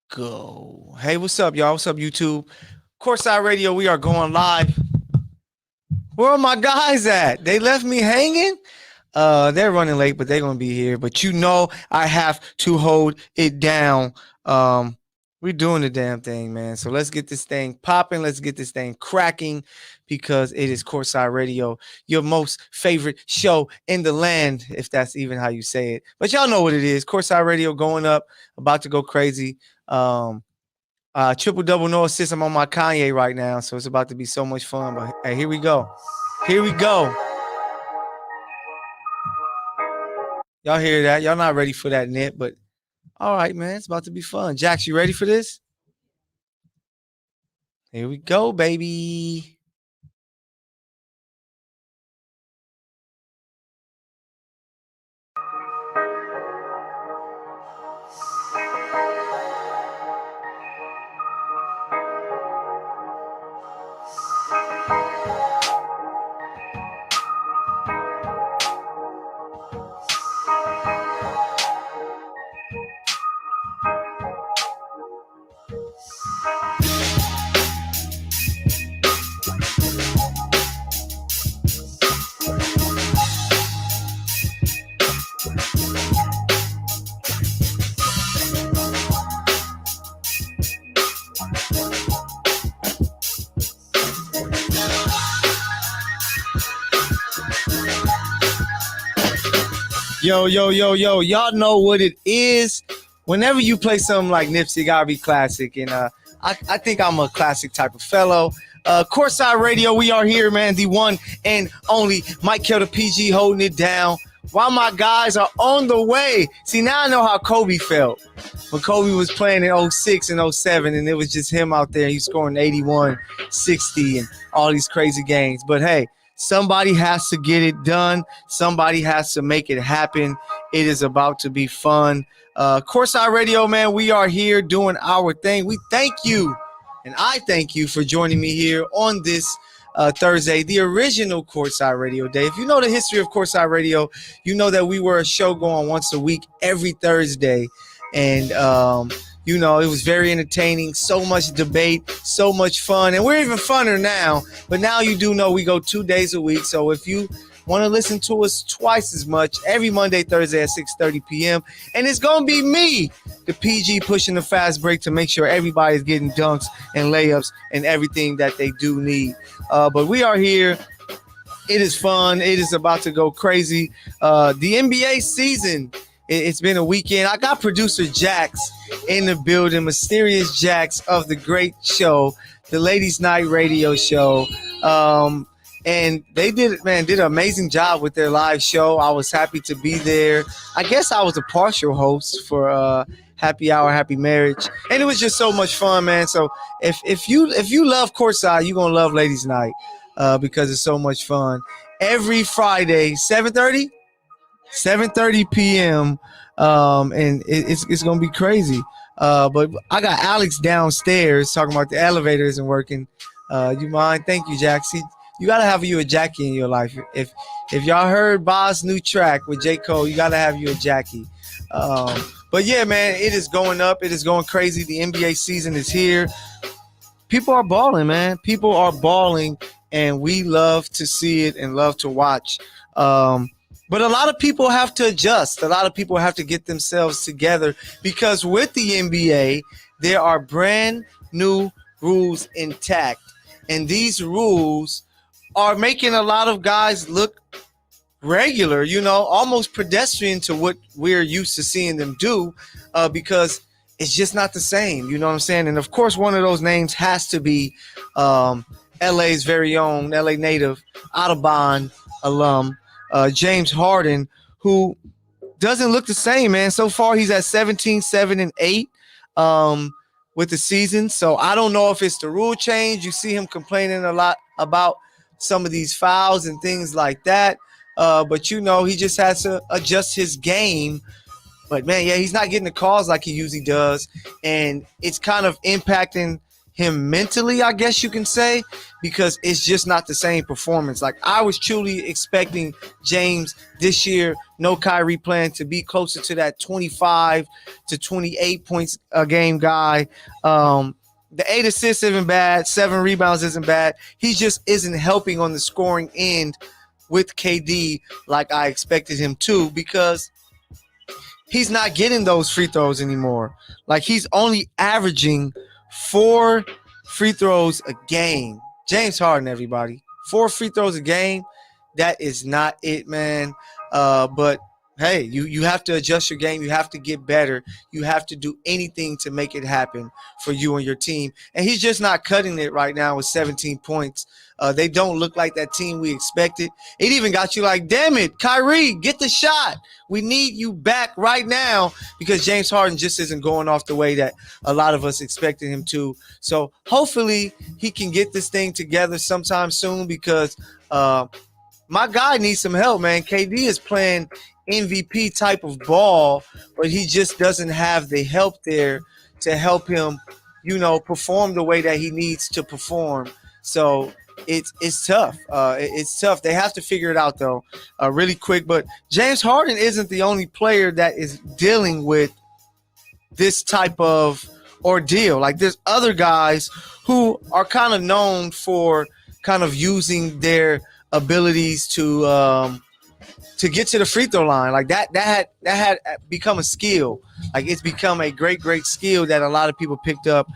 go. Hey, what's up, y'all? What's up, YouTube? Courtside Radio, we are going live. Where are my guys at? They left me hanging? They're running late, but they're gonna be here. But you know I have to hold it down. We're doing the damn thing, man. So let's get this thing popping. Let's get this thing cracking because it is Courtside Radio, your most favorite show in the land, if that's even how you say it. But y'all know what it is. Courtside Radio going up, about to go crazy. Triple double no assist. I'm on my Kanye right now, so it's about to be so much fun. But hey, here we go. Here we go. Y'all hear that? Y'all not ready for that, Nip, but all right, man. It's about to be fun. Jax, you ready for this? Here we go, baby. Yo, yo, yo, yo, y'all know what it is. Whenever you play something like Nipsey, it gotta be classic. And I think I'm a classic type of fellow. Courtside Radio, we are here, man. The one and only Mike Kelder PG holding it down. While my guys are on the way. See, now I know how Kobe felt. When Kobe was playing in 06 and 07, and it was just him out there. He scoring 81, 60, and all these crazy games. But hey, somebody has to get it done. Somebody has to make it happen. It is about to be fun. Courtside Radio, man, we are here doing our thing. We thank you, and I thank you for joining me here on this Thursday, the original Courtside Radio Day. If you know the history of Courtside Radio, you know that we were a show going once a week, every Thursday. And you know, it was very entertaining, so much debate, so much fun. And we're even funner now. But now you do know we go 2 days a week. So if you want to listen to us twice as much, every Monday, Thursday at 6:30 p.m. And it's going to be me, the PG, pushing the fast break to make sure everybody's getting dunks and layups and everything that they do need. But we are here. It is fun. It is about to go crazy. The NBA season, it's been a weekend. I got producer Jax in the building, Mysterious Jax of the great show, the Ladies Night Radio Show. And they did an amazing job with their live show. I was happy to be there. I guess I was a partial host for Happy Hour, Happy Marriage. And it was just so much fun, man. So if you love Courtside, you're going to love Ladies Night because it's so much fun. Every Friday, 7:30 p.m. And it's gonna be crazy. But I got Alex downstairs talking about the elevator isn't working. You mind? Thank you, Jack. See, you gotta have you a Jackie in your life. If y'all heard Bob's new track with J. Cole, you gotta have you a Jackie. But yeah, man, it is going up. It is going crazy. The NBA season is here. People are balling, man. People are balling, and we love to see it and love to watch. But a lot of people have to adjust. A lot of people have to get themselves together because with the NBA, there are brand new rules intact. And these rules are making a lot of guys look regular, you know, almost pedestrian to what we're used to seeing them do because it's just not the same. You know what I'm saying? And of course, one of those names has to be LA's very own, LA native, Audubon alum, James Harden, who doesn't look the same, man. So far, he's at 17, 7, and 8 with the season. So I don't know if it's the rule change. You see him complaining a lot about some of these fouls and things like that. But, you know, he just has to adjust his game. But, man, yeah, he's not getting the calls like he usually does. And it's kind of impacting him mentally, I guess you can say, because it's just not the same performance. Like, I was truly expecting James this year, no Kyrie playing, to be closer to that 25 to 28 points a game guy. The 8 assists isn't bad, 7 rebounds isn't bad. He just isn't helping on the scoring end with KD like I expected him to, because he's not getting those free throws anymore. Like, he's only averaging 4 free throws a game. James Harden, everybody. 4 free throws a game. That is not it, man. But hey, you have to adjust your game. You have to get better. You have to do anything to make it happen for you and your team. And he's just not cutting it right now with 17 points. They don't look like that team we expected. It even got you like, damn it, Kyrie, get the shot. We need you back right now, because James Harden just isn't going off the way that a lot of us expected him to. So hopefully he can get this thing together sometime soon, because my guy needs some help, man. KD is playing MVP type of ball, but he just doesn't have the help there to help him, perform the way that he needs to perform. So it's tough. It's tough. They have to figure it out, though, really quick. But James Harden isn't the only player that is dealing with this type of ordeal. Like, there's other guys who are kind of known for kind of using their abilities to get to the free throw line. Like, that had become a skill. Like, it's become a great skill that a lot of people picked up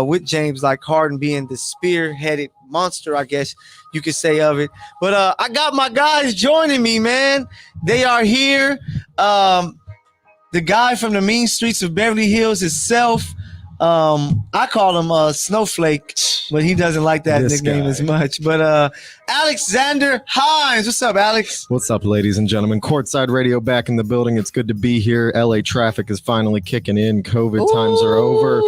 with James, like Harden being the spearheaded monster, I guess you could say, of it. But I got my guys joining me, man. They are here. The guy from the mean streets of Beverly Hills himself. I call him Snowflake, but he doesn't like that nickname as much. But Alexander Hines, what's up, Alex? What's up, ladies and gentlemen? Courtside Radio back in the building. It's good to be here. LA traffic is finally kicking in. COVID times are over.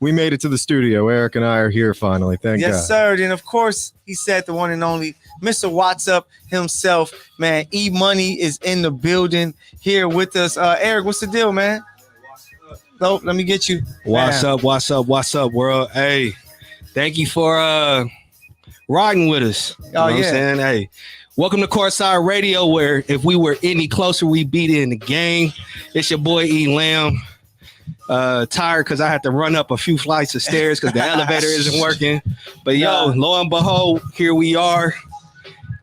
We made it to the studio. Eric and I are here finally. Thank God. Yes, sir. And of course, he said the one and only Mr. What's Up himself, man. E-Money is in the building here with us. Eric, what's the deal, man? Nope, let me get you. What's up, world? Hey, thank you for riding with us. You know what I'm saying? Hey, welcome to Courtside Radio, where if we were any closer, we'd beat it in the game. It's your boy E. Lamb. Tired because I had to run up a few flights of stairs because the elevator isn't working. But lo and behold, here we are.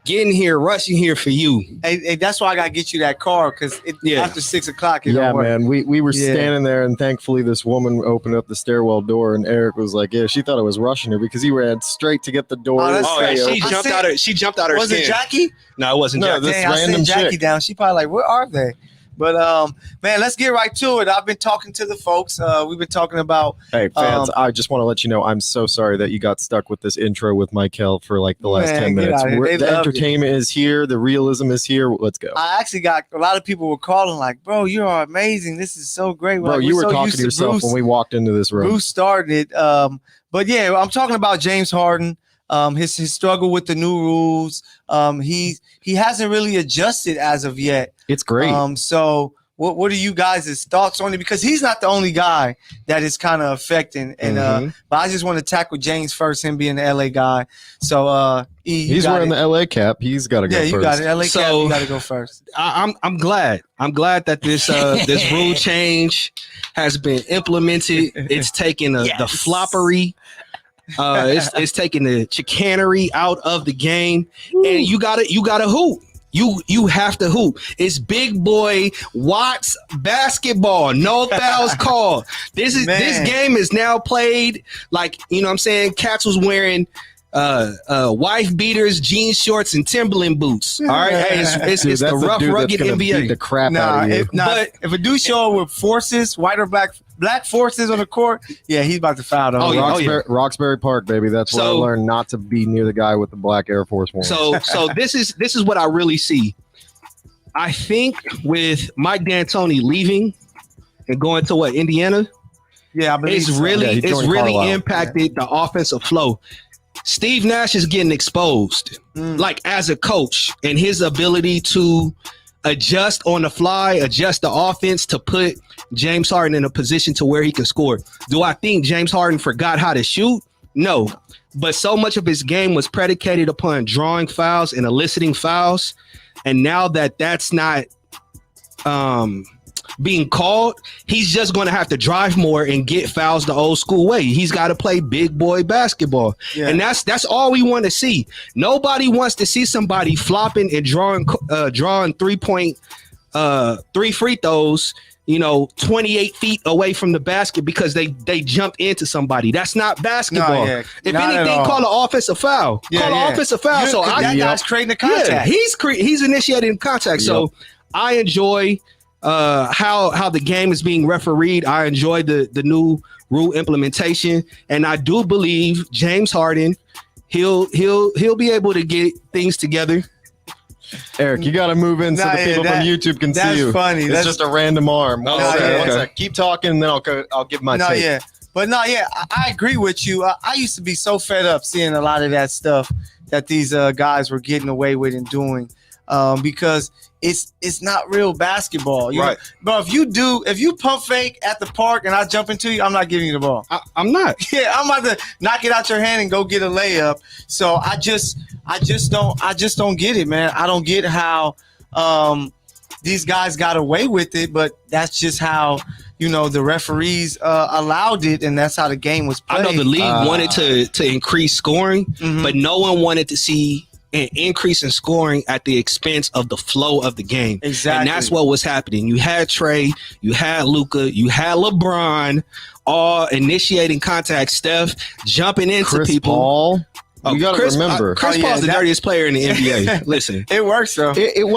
Getting here, rushing here for you. Hey, that's why I gotta get you that car, because after 6 o'clock, it don't work. Man, we were standing there, and thankfully this woman opened up the stairwell door, and Eric was like, "Yeah, she thought I was rushing her because he ran straight to get the door." She jumped out her Was skin. it Jackie? No, it wasn't Jackie. This I random sent Jackie chick down. She probably like, where are they? But man, let's get right to it. I've been talking to the folks. We've been talking about. Hey, fans, I just want to let you know I'm so sorry that you got stuck with this intro with Michael for like the last 10 minutes. The entertainment is here. The realism is here. Let's go. I actually got a lot of people were calling like, bro, you are amazing. This is so great. Bro, you were talking to yourself when we walked into this room. Bruce started. But yeah, I'm talking about James Harden. His struggle with the new rules. He hasn't really adjusted as of yet. It's great. So what are you guys' thoughts on it? Because he's not the only guy that is kind of affecting. And but I just want to tackle James first, him being the LA guy. So he's wearing the LA cap. He's got to go first. Yeah, you got it. LA cap, you got to go first. I'm glad. I'm glad that this this rule change has been implemented. It's taking the floppery. It's taking the chicanery out of the game. Woo. And you gotta hoop. You have to hoop. It's big boy Watts basketball. No fouls called. This game is now played like, you know what I'm saying? Cats was wearing wife beaters, jean shorts, and Timberland boots. All right, it's dude, the rough, rugged NBA. Beat the crap out of you. If a dude show with forces, white or black forces on the court, he's about to foul. Roxbury Park, baby. That's where I learned not to be near the guy with the black Air Force One. So this is what I really see. I think with Mike D'Antoni leaving and going to Indiana, I believe it's really impacted the offensive flow. Steve Nash is getting exposed, like as a coach, and his ability to adjust on the fly, adjust the offense to put James Harden in a position to where he can score. Do I think James Harden forgot how to shoot? No, but so much of his game was predicated upon drawing fouls and eliciting fouls, and now that that's not being called, he's just going to have to drive more and get fouls the old school way. He's got to play big boy basketball, and that's all we want to see. Nobody wants to see somebody flopping and drawing 3-point 3 free throws, 28 feet away from the basket because they jumped into somebody. That's not basketball. No, if anything, call an offensive foul. Call an offensive foul. So that guy's creating the contact. Yeah, he's initiating contact. Yep. So I enjoy how the game is being refereed. I enjoy the new rule implementation, and I do believe James Harden, he'll be able to get things together. Eric, you got to move in so the people from YouTube can see you. That's funny. It's just a random arm. One sec. Keep talking, and then I'll give my take. I agree with you. I used to be so fed up seeing a lot of that stuff that these guys were getting away with and doing, because it's not real basketball. Right. But if you pump fake at the park and I jump into you, I'm not giving you the ball. I'm not. Yeah, I'm about to knock it out your hand and go get a layup. So I just don't get it, man. I don't get how these guys got away with it, but that's just how the referees allowed it, and that's how the game was played. I know the league wanted to increase scoring, but no one wanted to see an increase in scoring at the expense of the flow of the game. Exactly. And that's what was happening. You had Trey, you had Luka, you had LeBron, all initiating contact, Steph jumping into Chris people. Paul. You got to remember, Chris Paul's the dirtiest player in the NBA. Listen, it works though. It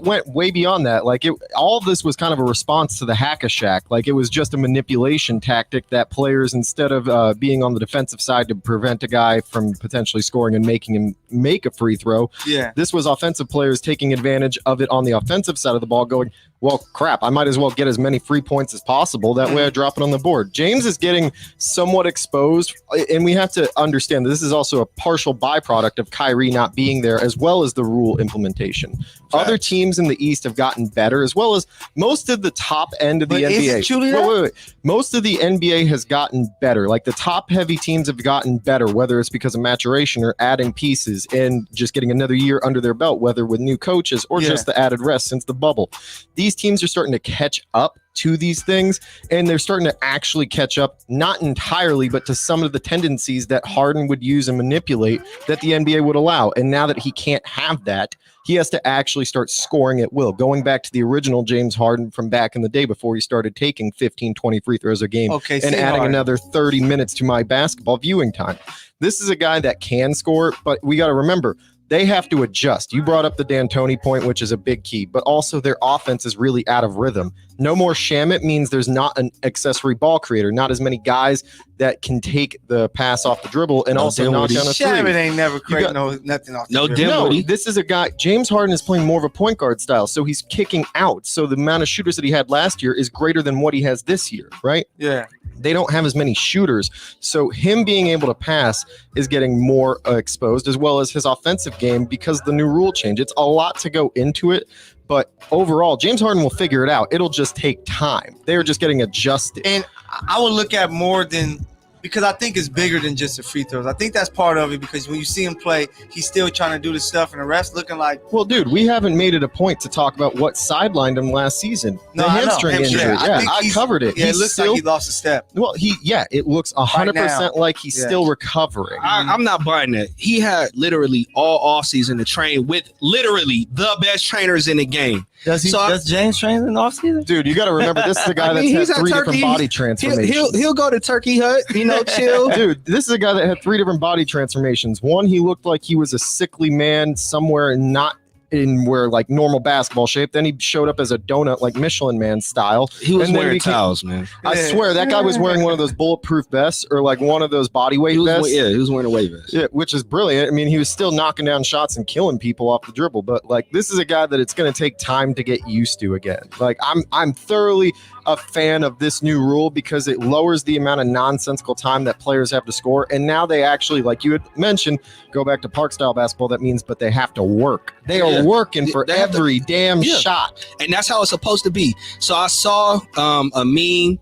went way beyond that. Like all of this was kind of a response to the hack-a-shack. Like it was just a manipulation tactic that players, instead of being on the defensive side to prevent a guy from potentially scoring and making him make a free throw. Yeah, this was offensive players taking advantage of it on the offensive side of the ball, going, well, crap, I might as well get as many free points as possible. That way I drop it on the board. James is getting somewhat exposed, and we have to understand that this is also a partial byproduct of Kyrie not being there, as well as the rule implementation. Other teams in the East have gotten better, as well as most of the top end of the NBA. Is it truly that? Wait. Most of the NBA has gotten better. Like the top heavy teams have gotten better, whether it's because of maturation or adding pieces and just getting another year under their belt, whether with new coaches or just the added rest since the bubble. These teams are starting to catch up to these things, and they're starting to actually catch up, not entirely, but to some of the tendencies that Harden would use and manipulate that the NBA would allow. And now that he can't have that, he has to actually start scoring at will. Going back to the original James Harden from back in the day before he started taking 15, 20 free throws a game and adding another 30 minutes to my basketball viewing time. This is a guy that can score, but we got to remember, they have to adjust. You brought up the D'Antoni point, which is a big key, but also their offense is really out of rhythm. No more Shamet means there's not an accessory ball creator, not as many guys that can take the pass off the dribble and also knock down a three. Shamet ain't never creating nothing off the dribble. No, this is a guy, James Harden is playing more of a point guard style, so he's kicking out. So the amount of shooters that he had last year is greater than what he has this year, right? Yeah. They don't have as many shooters. So him being able to pass is getting more exposed, as well as his offensive game because of the new rule change. It's a lot to go into it. But overall, James Harden will figure it out. It'll just take time. They're just getting adjusted. And I would look at more than, because I think it's bigger than just the free throws. I think that's part of it, because when you see him play, he's still trying to do the stuff, and the refs looking like... Well, dude, we haven't made it a point to talk about what sidelined him last season. No, the hamstring injury. I covered it. Yeah, it looks like he lost a step. Well, it looks 100% like he's still recovering. I'm not buying that. He had literally all offseason to train with literally the best trainers in the game. Does James train in the offseason? Dude, you got to remember, this is a guy that's had 3 different body transformations. He'll go to Turkey Hut, chill. Dude, this is a guy that had 3 different body transformations. One, he looked like he was a sickly man somewhere not in where like normal basketball shape. Then he showed up as a donut, like Michelin Man style. He was wearing towels, man. I swear that guy was wearing one of those bulletproof vests or like one of those body weight vests. He was wearing a weight vest. Yeah, which is brilliant. I mean, he was still knocking down shots and killing people off the dribble. But like, this is a guy that it's going to take time to get used to again. Like, I'm thoroughly a fan of this new rule because it lowers the amount of nonsensical time that players have to score. And now they actually, like you had mentioned, go back to park style basketball. That means, but they have to work. They are working for every damn shot. And that's how it's supposed to be. So I saw a meme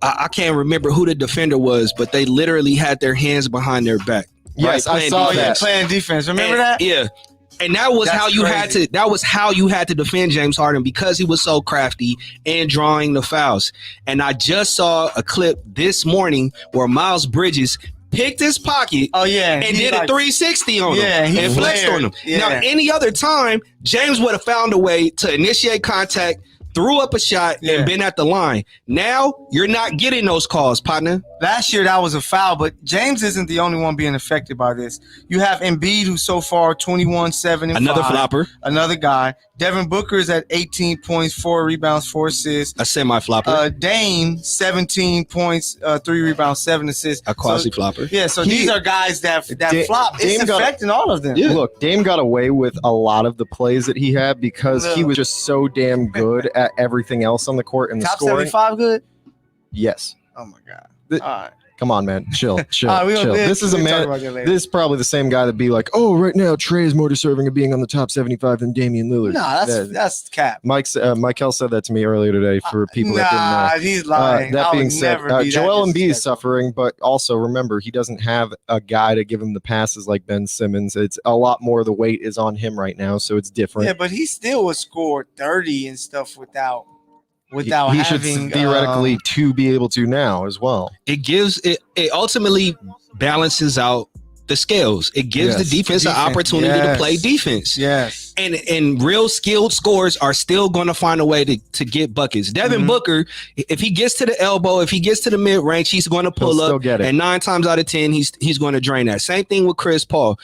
I can't remember who the defender was, but they literally had their hands behind their back. Yes, right, I saw defense. that. Playing defense. Remember that? Yeah. And that was That's how you had crazy. to. That was how you had to defend James Harden because he was so crafty and drawing the fouls. And I just saw a clip this morning where Miles Bridges picked his pocket. Oh yeah, And did a 360 on him and flexed on him. Yeah. Now, any other time, James would have found a way to initiate contact, threw up a shot, and been at the line. Now, you're not getting those calls, partner. Last year that was a foul, but James isn't the only one being affected by this. You have Embiid, who's so far 21-7 and Another 5. flopper. Another guy. Devin Booker is at 18 points, 4 rebounds, 4 assists. A semi-flopper. Dame, 17 points, 3 rebounds, 7 assists. A quasi-flopper. Yeah, so these are guys that flop. It's Dame affecting all of them. Yeah. Look, Dame got away with a lot of the plays that he had because he was just so damn good at everything else on the court and the Top scoring. 75 good? Yes. Oh my God. The- All right. Come on, man. Chill. All right, we chill. gonna- This is a we'll talk man. about that later. This is probably the same guy that'd be like, "Oh, right now Trey is more deserving of being on the top 75 than Damian Lillard." Nah, that's cap. Michael said that to me earlier today. For people that didn't know. Nah, he's lying. That I being would said, never be that Joel Embiid is disrespectful. suffering, but also remember he doesn't have a guy to give him the passes like Ben Simmons. It's a lot more of the weight is on him right now, so it's different. Yeah, but he still would score 30 and stuff without he should having theoretically to be able to now as well. It gives it ultimately balances out the scales. It gives the defense an opportunity to play defense. Yes. And real skilled scorers are still going to find a way to get buckets. Devin Booker, if he gets to the elbow, if he gets to the mid range, he's going to pull He'll still up. get it. And 9 times out of 10, he's going to drain that. Same thing with Chris Paul.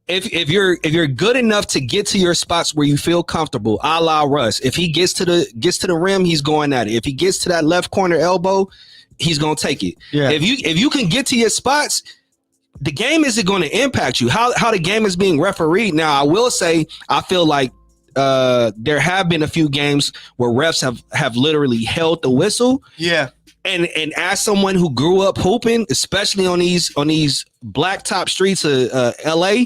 If you're good enough to get to your spots where you feel comfortable, a la Russ, if he gets to the rim, he's going at it. If he gets to that left corner elbow, he's gonna take it. Yeah. If you can get to your spots, the game isn't going to impact you. How the game is being refereed. Now, I will say, I feel like there have been a few games where refs have literally held the whistle. Yeah. And as someone who grew up hooping, especially on these blacktop streets of LA,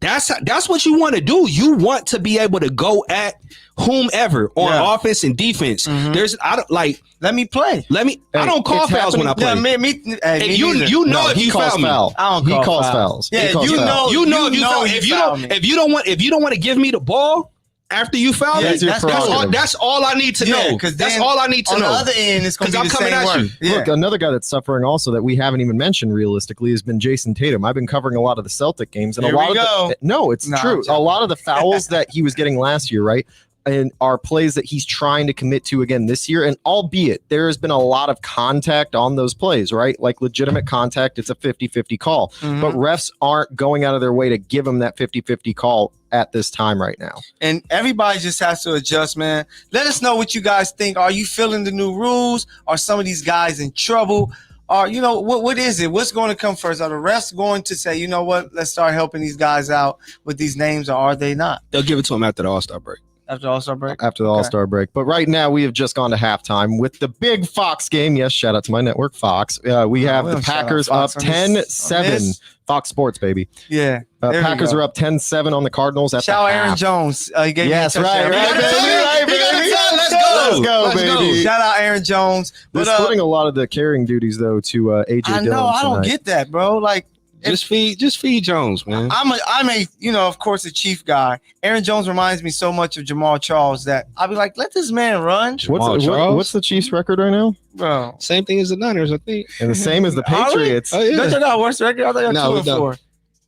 that's what you want to do. You want to be able to go at whomever on offense and defense. Let me play. I don't call fouls when I play. Yeah, me You know if you foul me. I don't He call calls fouls. fouls. Yeah, He calls you fouls. know if you don't want to give me the ball after you foul Yeah, me, that's that's all I need to know. because That's all I need to on know. the other end, it's going to be Because the I'm same coming at word. you. Yeah. Look, another guy that's suffering also that we haven't even mentioned realistically has been Jason Tatum. I've been covering a lot of the Celtic games, and Here a lot we of go. no, it's No, I'm true. A joking. lot of the fouls that he was getting last year, right? And are plays that he's trying to commit to again this year. And albeit there has been a lot of contact on those plays, right? Like legitimate contact, it's a 50-50 call. Mhm. But refs aren't going out of their way to give him that 50-50 call at this time right now. And everybody just has to adjust, man. Let us know what you guys think. Are you feeling the new rules? Are some of these guys in trouble? Or, what is it? What's going to come first? Are the refs going to say, you know what, let's start helping these guys out with these names, or are they not? They'll give it to him after the All-Star break. After All-Star break? After the All-Star break. But right now, we have just gone to halftime with the big Fox game. Yes, shout out to my network, Fox. We have we the don't shout out Packers up Fox on this- on 10-7. this. Fox Sports, baby. Yeah. There we Packers go. are up 10-7 on the Cardinals at Shout out the Aaron half. Jones. He gave Yes, me a touchdown. right, He got a baby, touchdown. right, He got a baby. touchdown. Let's go, baby. Shout out Aaron Jones. They're But splitting a lot of the carrying duties, though, to A.J. I Dillon know, I don't tonight. get that, bro. Like, Just feed Jones, man. I'm a of course, a Chief guy. Aaron Jones reminds me so much of Jamal Charles that I'll be like, let this man run, What's the Chiefs' record right now? bro. Same thing as the Niners, I think. And the same as the Are we? Patriots. Oh yeah. Don't you got a worse record? I thought you No, we got 2-4.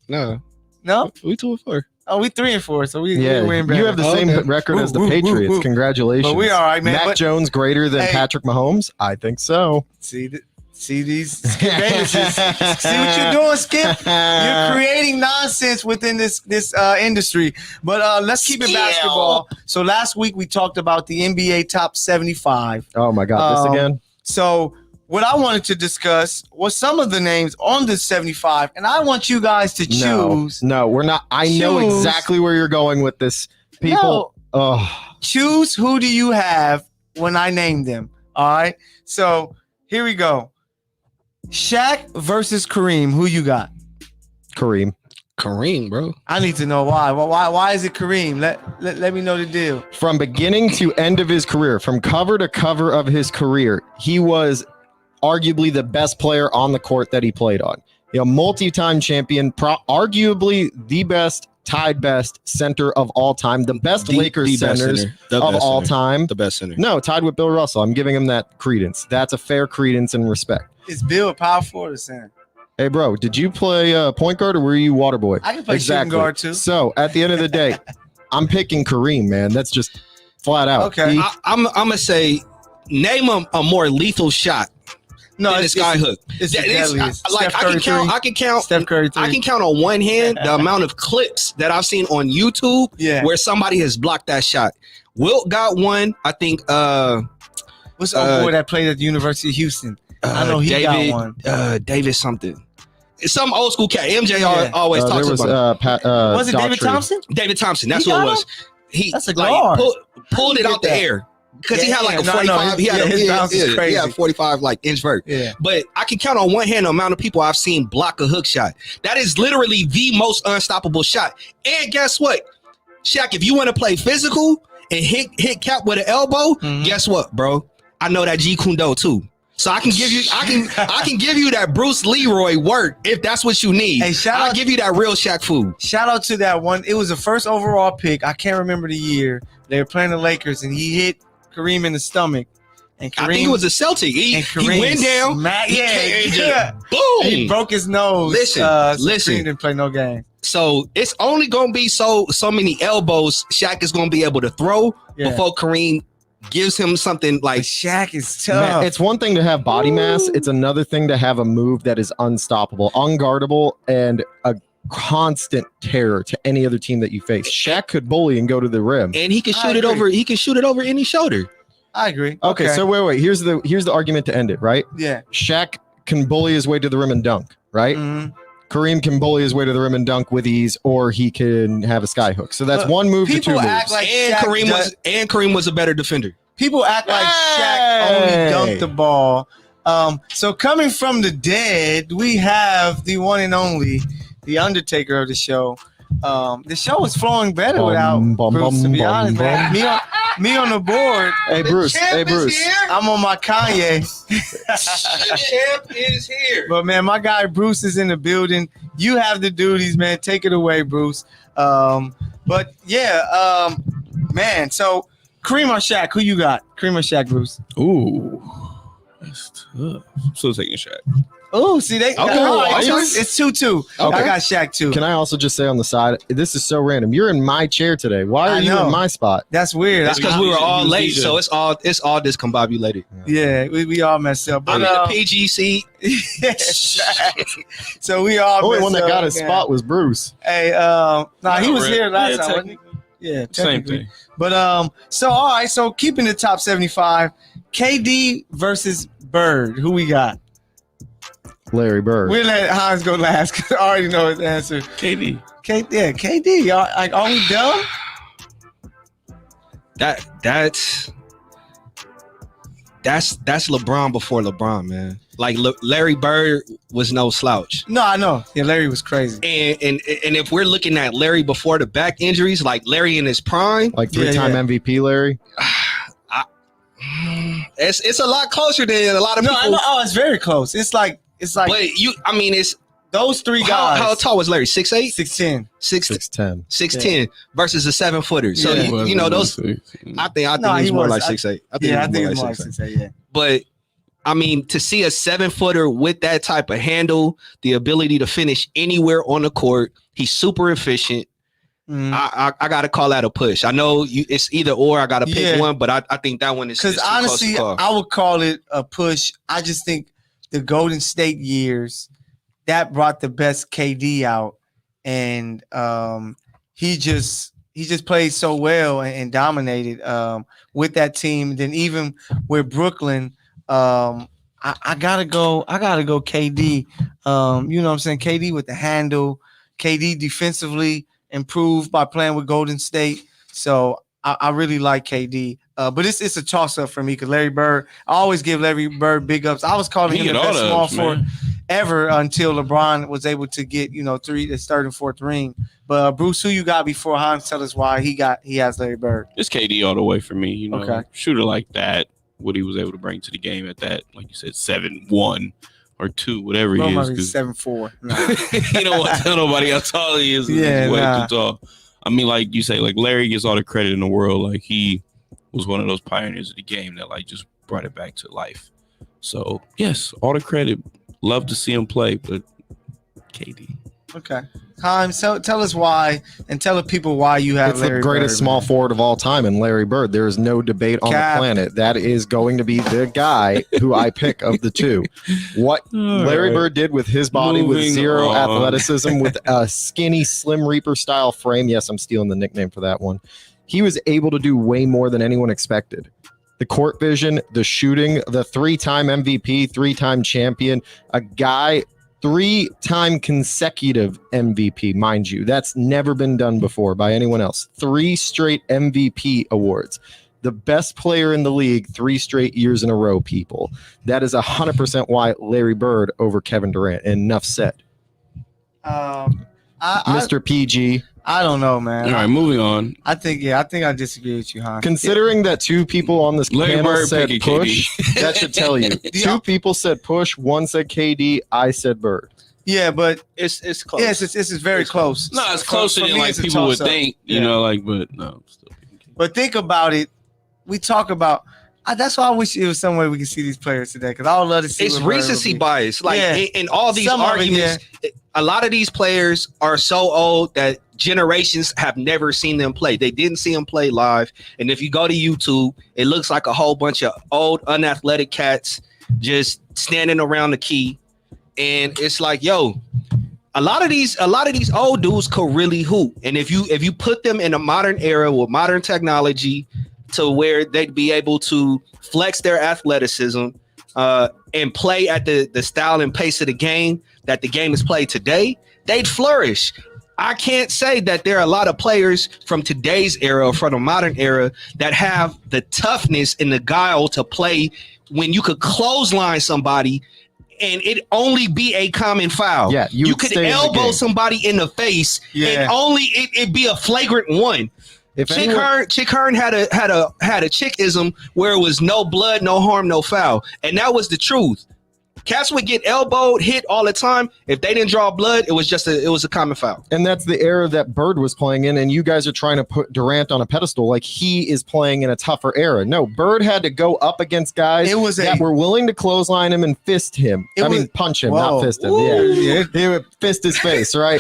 No, No? we 2-4. Oh, we 3-4, so we Yeah, win better. you have the same record as the Woo, woo, woo, Patriots. woo. Congratulations. But we all right, man. Mac But Jones greater than Hey. Patrick Mahomes? I think so. see these Skip Baylesses. See what you're doing, Skip? You're creating nonsense within this industry. But let's keep it basketball. So last week we talked about the NBA top 75. Oh my God, this again? So what I wanted to discuss was some of the names on the 75, and I want you guys to choose. No, we're not. I know Choose. exactly where you're going with this. People. Choose who do you have when I name them. All right. So here we go. Shaq versus Kareem. Who you got? Kareem. Kareem, bro. I need to know why. Why is it Kareem? Let me know the deal. From beginning to end of his career, from cover to cover of his career, he was arguably the best player on the court that he played on. Multi-time champion, arguably the best, tied best center of all time, the best Lakers centers of all time. The best center. No, tied with Bill Russell. I'm giving him that credence. That's a fair credence and respect. Is Bill a power forward or center? Hey, bro, did you play point guard or were you water boy? I can play shooting guard too. So at the end of the day, I'm picking Kareem, man. That's just flat out. Okay. I'm going to say, name a more lethal shot. No, it's sky hook. It's like I can count. Steph Curry 3. I can count on one hand the amount of clips that I've seen on YouTube where somebody has blocked that shot. Wilt got one. I think. What's the boy that played at the University of Houston? I know he got one. David something. It's some old school cat. MJ always talks about it. Was it David Thompson? David Thompson. That's what it was. That's a guard. Pulled it out the air. Because he had like a 45, he had 45 like inch vert. Yeah. But I can count on one hand the amount of people I've seen block a hook shot. That is literally the most unstoppable shot. And guess what, Shaq? If you want to play physical and hit Cap with an elbow, guess what, bro? I know that G Kundo too. So I can give you, I can give you that Bruce Leroy work if that's what you need. Hey, I'll give you that real Shaq food. Shout out to that one. It was the first overall pick. I can't remember the year. They were playing the Lakers, and he hit Kareem in the stomach. And Kareem, I think it was a Celtic. He went down. Boom. He broke his nose. Listen. Kareem didn't play no game. So it's only going to be so many elbows Shaq is going to be able to throw before Kareem gives him something like. But Shaq is tough. Man, it's one thing to have body mass. It's another thing to have a move that is unstoppable, unguardable, and a constant terror to any other team that you face. Shaq could bully and go to the rim, and he can shoot it over. He can shoot it over any shoulder. I agree. Okay, so wait. Here's the argument to end it. Right? Yeah. Shaq can bully his way to the rim and dunk. Right? Mm-hmm. Kareem can bully his way to the rim and dunk with ease, or he can have a sky hook. So that's one move to two moves. Like Kareem was a better defender. People act like Shaq only dunked the ball. So coming from the dead, we have the one and only, the Undertaker of the show. The show was flowing better without Bruce, to be honest, man. Me on the board. Hey, Bruce. I'm on my Kanye. The champ is here. But, man, my guy Bruce is in the building. You have the duties, man. Take it away, Bruce. Man, so Kareem or Shaq, who you got? Kareem or Shaq, Bruce? Ooh, that's tough. I'm still taking Shaq. Oh, see, it's 2-2. Okay. I got Shaq too. Can I also just say on the side, this is so random. You're in my chair today. Why are you in my spot? That's weird. That's because we were all late, so it's all discombobulated. Yeah, we all messed up. But I'm in the PGC. So we all. The only one that got his spot was Bruce. Hey, he was here last time. Wasn't he? Yeah, same thing. But so all right, so keeping the top 75, KD versus Bird. Who we got? Larry Bird. We'll let Hans go last because I already know his answer. KD. KD. Are we dumb? That's LeBron before LeBron, man. Like Larry Bird was no slouch. No, I know. Yeah, Larry was crazy. And if we're looking at Larry before the back injuries, like Larry in his prime, like three-time MVP Larry. It's a lot closer than a lot of people. I know. Oh, it's very close. It's like. But it's those three guys. How tall was Larry? 6'8"? 6'10". 6'10". 6'10" versus a 7-footer. So those. I think he was more like 6'8". I think he was more like 6'8". Yeah. But I mean, to see a 7-footer with that type of handle, the ability to finish anywhere on the court, he's super efficient. I got to call that a push. I know it's either or. I got to pick one, but I think that one is because honestly, I would call it a push. I just think the Golden State years that brought the best KD out, and he just played so well and dominated with that team. Then even with Brooklyn, I gotta go KD. You know what I'm saying? KD with the handle, KD defensively improved by playing with Golden State. So I really like KD. But it's a toss-up for me because Larry Bird, I always give Larry Bird big ups. I was calling him the best small forward ever until LeBron was able to get, his third and fourth ring. But Bruce, who you got before Hans? Tell us why he has Larry Bird. It's KD all the way for me. Okay. Shooter like that, what he was able to bring to the game at that, like you said, 7-1 or 2, whatever Bro, he might be is. 7'4". Nah. You don't want to tell nobody how tall he is. Yeah, He's way nah. too tall. I mean, like you say, like Larry gets all the credit in the world. Like he was one of those pioneers of the game that like just brought it back to life. So yes, all the credit. Love to see him play, but KD. Okay. Himes, tell us why, and tell the people why you have It's Larry the greatest Bird, small man. forward of all time, and Larry Bird. There is no debate on Cap. the planet. That is going to be the guy who I pick of the two. What Larry Bird did with his body, with Moving zero on. athleticism, with a skinny, slim Reaper style frame. Yes, I'm stealing the nickname for that one. He was able to do way more than anyone expected. The court vision, the shooting, the 3-time MVP, 3-time champion, a guy, 3-time consecutive MVP, mind you. That's never been done before by anyone else. 3 straight MVP awards. The best player in the league 3 straight years in a row, people. That is 100% why Larry Bird over Kevin Durant. Enough said. Mr. PG. I don't know, man. All right, moving on. I think I disagree with you, Himes. Considering that 2 people on this Larry panel Bird said picking push, that should tell you. 2 people said push, 1 said KD, I said Bird. Yeah, but It's close. yes, it's very close. No, it's closer For than me, like it's a people would toss-up. think. You Yeah. know, like, but no. I'm still picking KD. But think about it. We talk about. That's why I wish it was some way we could see these players today, because I would love to see. It's what Bird would recency be. bias. Like Yeah. in all these Some of it, arguments, a lot of these players are so old that generations have never seen them play. They didn't see them play live. And if you go to YouTube, it looks like a whole bunch of old, unathletic cats just standing around the key. And it's like, yo, a lot of these old dudes could really hoop. And if you put them in a modern era with modern technology to where they'd be able to flex their athleticism and play at the style and pace of the game that the game is played today, they'd flourish. I can't say that there are a lot of players from today's era or from the modern era that have the toughness and the guile to play when you could clothesline somebody and it only be a common foul. Yeah, you could stay in the elbow game. somebody in the face Yeah. and only it'd be a flagrant one. If Chick anyone- Hearn had a chickism where it was no blood, no harm, no foul, and that was the truth. Cats would get elbowed, hit all the time. If they didn't draw blood, it was a common foul. And that's the era that Bird was playing in, and you guys are trying to put Durant on a pedestal like he is playing in a tougher era. No, Bird had to go up against guys that were willing to clothesline him and fist him. Punch him, Whoa. not fist him. Ooh. Yeah, he would fist his face, right?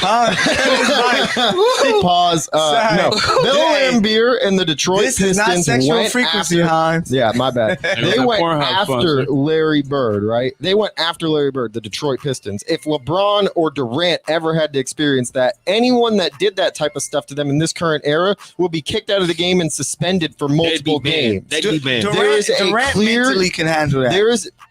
Pause. No, Bill Dang. Lambier and the Detroit This Pistons is not sexual went frequency, after. Himes. Yeah, my bad. They that went Pornhub after sponsor. Larry Bird, right? They went after Larry Bird, the Detroit Pistons. If LeBron or Durant ever had to experience that, anyone that did that type of stuff to them in this current era will be kicked out of the game and suspended for multiple games. They'd be banned. There is a Durant clear- mentally can handle that.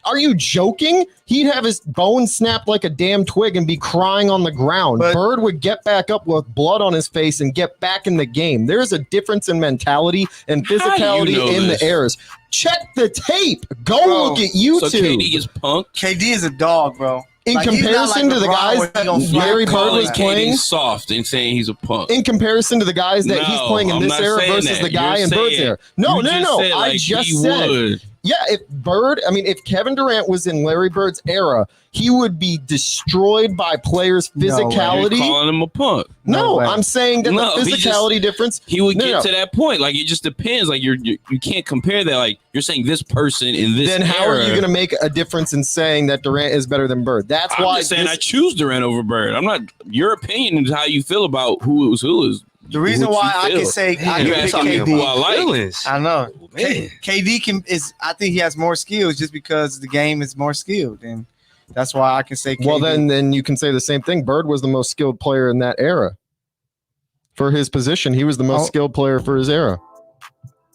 Are you joking? He'd have his bones snapped like a damn twig and be crying on the ground. But- Bird would get back up with blood on his face and get back in the game. There's a difference in mentality and How do you physicality know in this? the eras. Check the tape. Go Bro, look at YouTube. So KD is punked. KD is a dog, bro. In Like, he's not comparison like to the LeBron guys where he that gonna fly Larry Bird Calling was playing, KD soft and saying he's a punk. in comparison to the guys that he's No, playing in I'm this not era saying versus that. the guy You're in Bird's saying- era. No. You just said, I like, just he said. would. Yeah, if Kevin Durant was in Larry Bird's era, he would be destroyed by players' No way. You're physicality. calling him a punk. No, way. I'm saying that No, the he physicality difference. He would No, get no. to that point. Like it just depends. Like you can't compare that. Like you're saying this person in this. Then how era. are you going to make a difference in saying that Durant is better than Bird? That's I'm why. just saying this- I choose Durant over Bird. I'm not. Your opinion is how you feel about who is. The reason what why you I feel. can say I You can gotta pick tell me who KD. I like. Feelings. I know. Man. KD is. I think he has more skills just because the game is more skilled, and that's why I can say KD. Well, then you can say the same thing. Bird was the most skilled player in that era. For his position, he was the most skilled player for his era.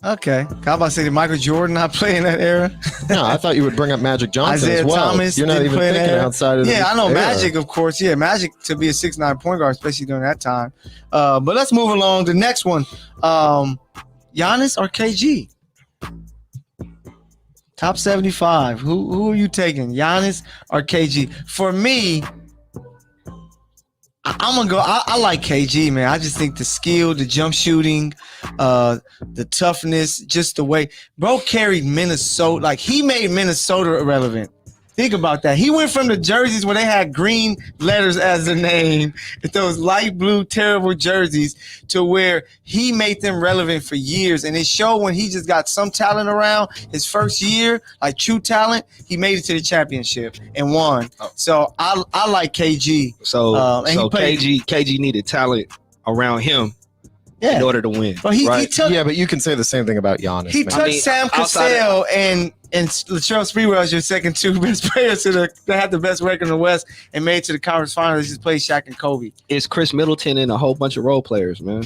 Okay. How about to say did Michael Jordan not play in that era? No, I thought you would bring up Magic Johnson Isaiah as well. Thomas You're not didn't even play in that thinking era. outside of Yeah, the I know era. Magic, of course. Yeah, Magic to be a 6'9" point guard, especially during that time. But let's move along. The next one, Giannis or KG? Top 75. Who are you taking, Giannis or KG? For me, I'm gonna go. I like KG, man. I just think the skill, the jump shooting, the toughness, just the way bro carried Minnesota. Like he made Minnesota irrelevant. Think about that. He went from the jerseys where they had green letters as the name, those light blue terrible jerseys, to where he made them relevant for years. And it showed when he just got some talent around his first year, like true talent, he made it to the championship and won. So I like KG. So KG needed talent around him in order to win. But he took, but you can say the same thing about Giannis. He took Sam Cassell and Latrell Sprewell as your second two best players that had the best record in the West and made it to the conference finals. They just played Shaq and Kobe. It's Chris Middleton and a whole bunch of role players, man.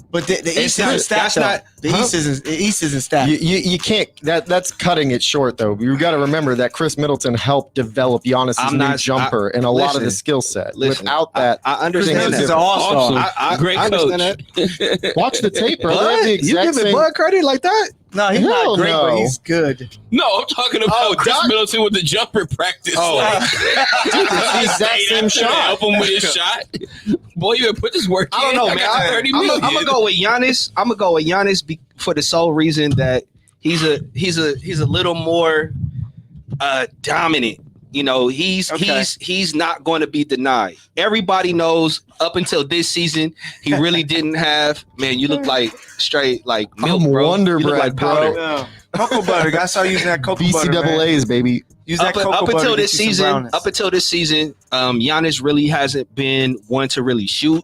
But the East isn't stacked. The East isn't stacked. You can't. That's cutting it short, though. You got to remember that Chris Middleton helped develop Giannis' new jumper and a lot of the skill set. Without that, I understand that. Awesome. Great coach. Watch the tape, bro. You giving Bud credit like that? No, he's not great, but he's good. No, I'm talking about Chris Middleton with the jumper practice. Dude, it's the exact same shot. Help him with his shot. Boy, you better put this work in. I don't know, man. I'm gonna go with Giannis. I'm gonna go with Giannis for the sole reason that he's a little more dominant. You know, he's not going to be denied. Everybody knows up until this season, he really didn't have. Man, you look like straight like milk, bro. Wonder you look bread, like powder. Yeah. Cocoa butter. I saw you using that cocoa butter. BCAA's, baby. Use that cocoa butter until this season, Giannis really hasn't been one to really shoot.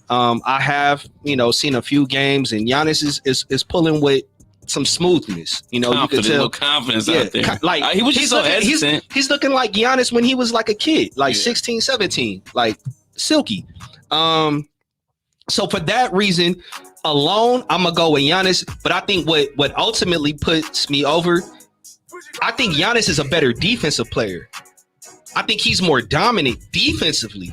I have, seen a few games, and Giannis is pulling with some smoothness. You can tell confidence out there. Like he was just so hesitant. He's looking like Giannis when he was like a kid, like 16, 17, like silky. So for that reason alone, I'm gonna go with Giannis. But I think what ultimately puts me over, I think Giannis is a better defensive player. I think he's more dominant defensively.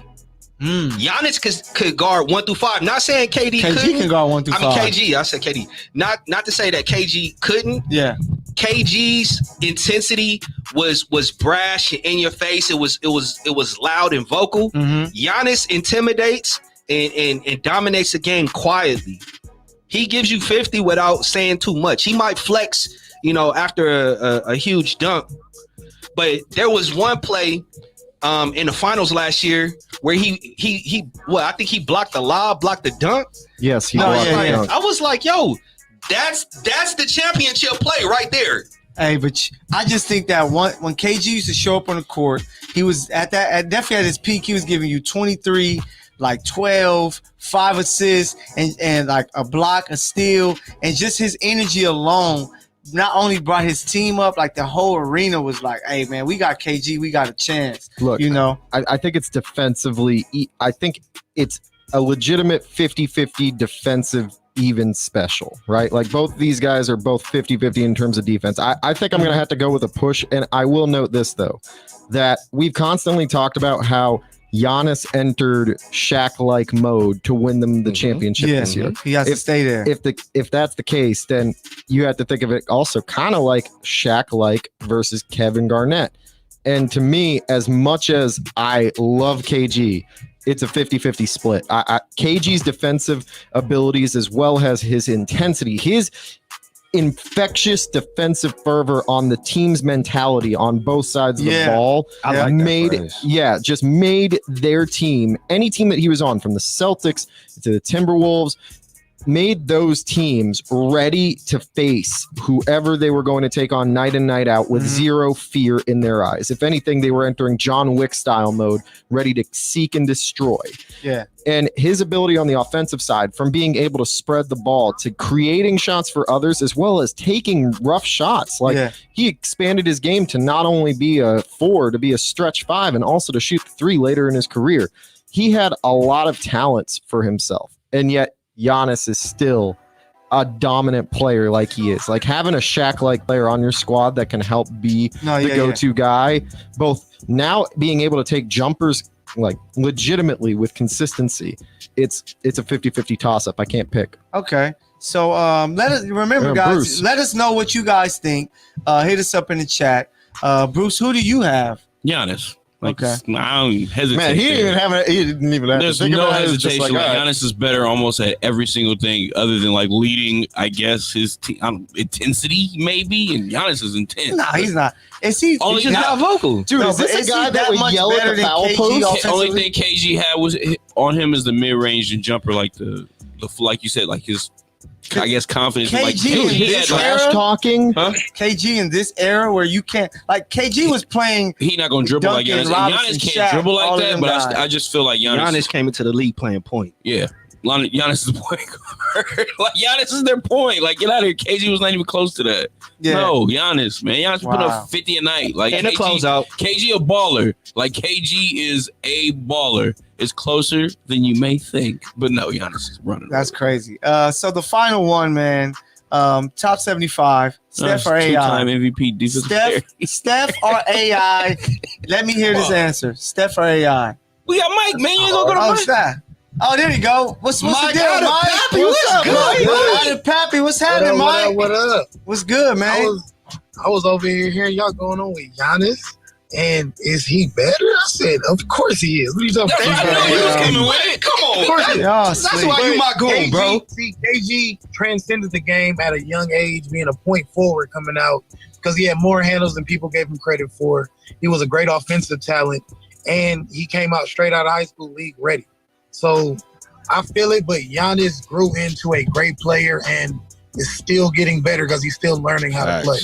Giannis could guard 1 through 5. Not saying KD couldn't. Can guard 1 through 5. I mean KG. I said KD. Not to say that KG couldn't. Yeah. KG's intensity was brash and in your face. It was loud and vocal. Giannis intimidates and dominates the game quietly. He gives you 50 without saying too much. He might flex, after a huge dunk. But there was one play in the finals last year where I think he blocked the lob, blocked the dunk. Yes, he blocked the dunk. I was like, yo, that's the championship play right there. Hey, but I just think that when KG used to show up on the court, he was definitely at his peak. He was giving you 23, like 12, 5 assists, and like a block, a steal, and just his energy alone not only brought his team up, like the whole arena was like, hey, man, we got KG, we got a chance. Look, I think it's defensively. I think it's a legitimate 50-50 defensive even special, right? Like both these guys are both 50-50 in terms of defense. I think I'm going to have to go with a push. And I will note this, though, that we've constantly talked about how Giannis entered Shaq-like mode to win them the championship this year. He has to stay there. If that's the case, then you have to think of it also kind of like Shaq-like versus Kevin Garnett. And to me, as much as I love KG, it's a 50-50 split. KG's defensive abilities as well as his intensity, his infectious defensive fervor on the team's mentality on both sides of the ball just made their team, any team that he was on, from the Celtics to the Timberwolves, made those teams ready to face whoever they were going to take on night in, night out with zero fear in their eyes. If anything, they were entering John Wick style mode, ready to seek and destroy. Yeah. And his ability on the offensive side, from being able to spread the ball to creating shots for others, as well as taking rough shots. He expanded his game to not only be a 4, to be a stretch 5, and also to shoot 3 later in his career. He had a lot of talents for himself. And yet Giannis is still a dominant player like he is. Like having a Shaq-like player on your squad that can help be the go-to guy, both now being able to take jumpers like legitimately with consistency. It's a 50-50 toss-up. I can't pick. Okay. So let us remember, guys, Bruce, let us know what you guys think. Hit us up in the chat. Bruce, who do you have? Giannis. Like, Okay. I don't hesitate. Man, he didn't even have There's to think no about it. It was just hesitation. Like, all right. Giannis is better almost at every single thing, other than like leading. I guess his intensity maybe, and Giannis is intense. Nah, he's not. Is he? He's just not vocal. Dude, No, is this but a is guy he that would much yell at better the than foul KG post? The offensively? only thing KG had was on him is the mid range and jumper, like the like you said, like his, I guess, confidence. KG Like, in he this had like, Trash era? talking. huh? KG in this era where you can't, like, KG was playing. He not gonna dribble like Duncan, Giannis. Robinson, Giannis can't Shaq, dribble all like of that, them but guys. I just feel like Giannis came into the league playing point. Yeah. Giannis is the point guard. Like, Giannis is their point. Like, get out of here. KG was not even close to that. Yeah. No, Giannis, man. Giannis put Wow. up 50 a night. Like, And the closeout. KG a baller. Like, KG is a baller. It's closer than you may think. But no, Giannis is running. That's crazy. So the final one, man. Top 75. Steph or Two-time AI? MVP defensive player. Steph or AI? Let me hear this answer. Steph or AI? We got Mike, man. You ain't gonna go to Oh, Mike. Steph. Oh, there you go. What's Mike the deal, out of Mike? Pappy, What's what's up, good, Mike? Mike? Out of Pappy, what's happening, Mike? What up? What's good, I man? was over here hearing y'all going on with Giannis, and is he better? I said, of course he is. What are you talking That's right. I about? know you was coming with it. Come on. Y'all That's sleep. why you my goon, KG, bro. See, KG transcended the game at a young age, being a point forward coming out because he had more handles than people gave him credit for. He was a great offensive talent, and he came out straight out of high school league ready. So I feel it, but Giannis grew into a great player and is still getting better because he's still learning how to play.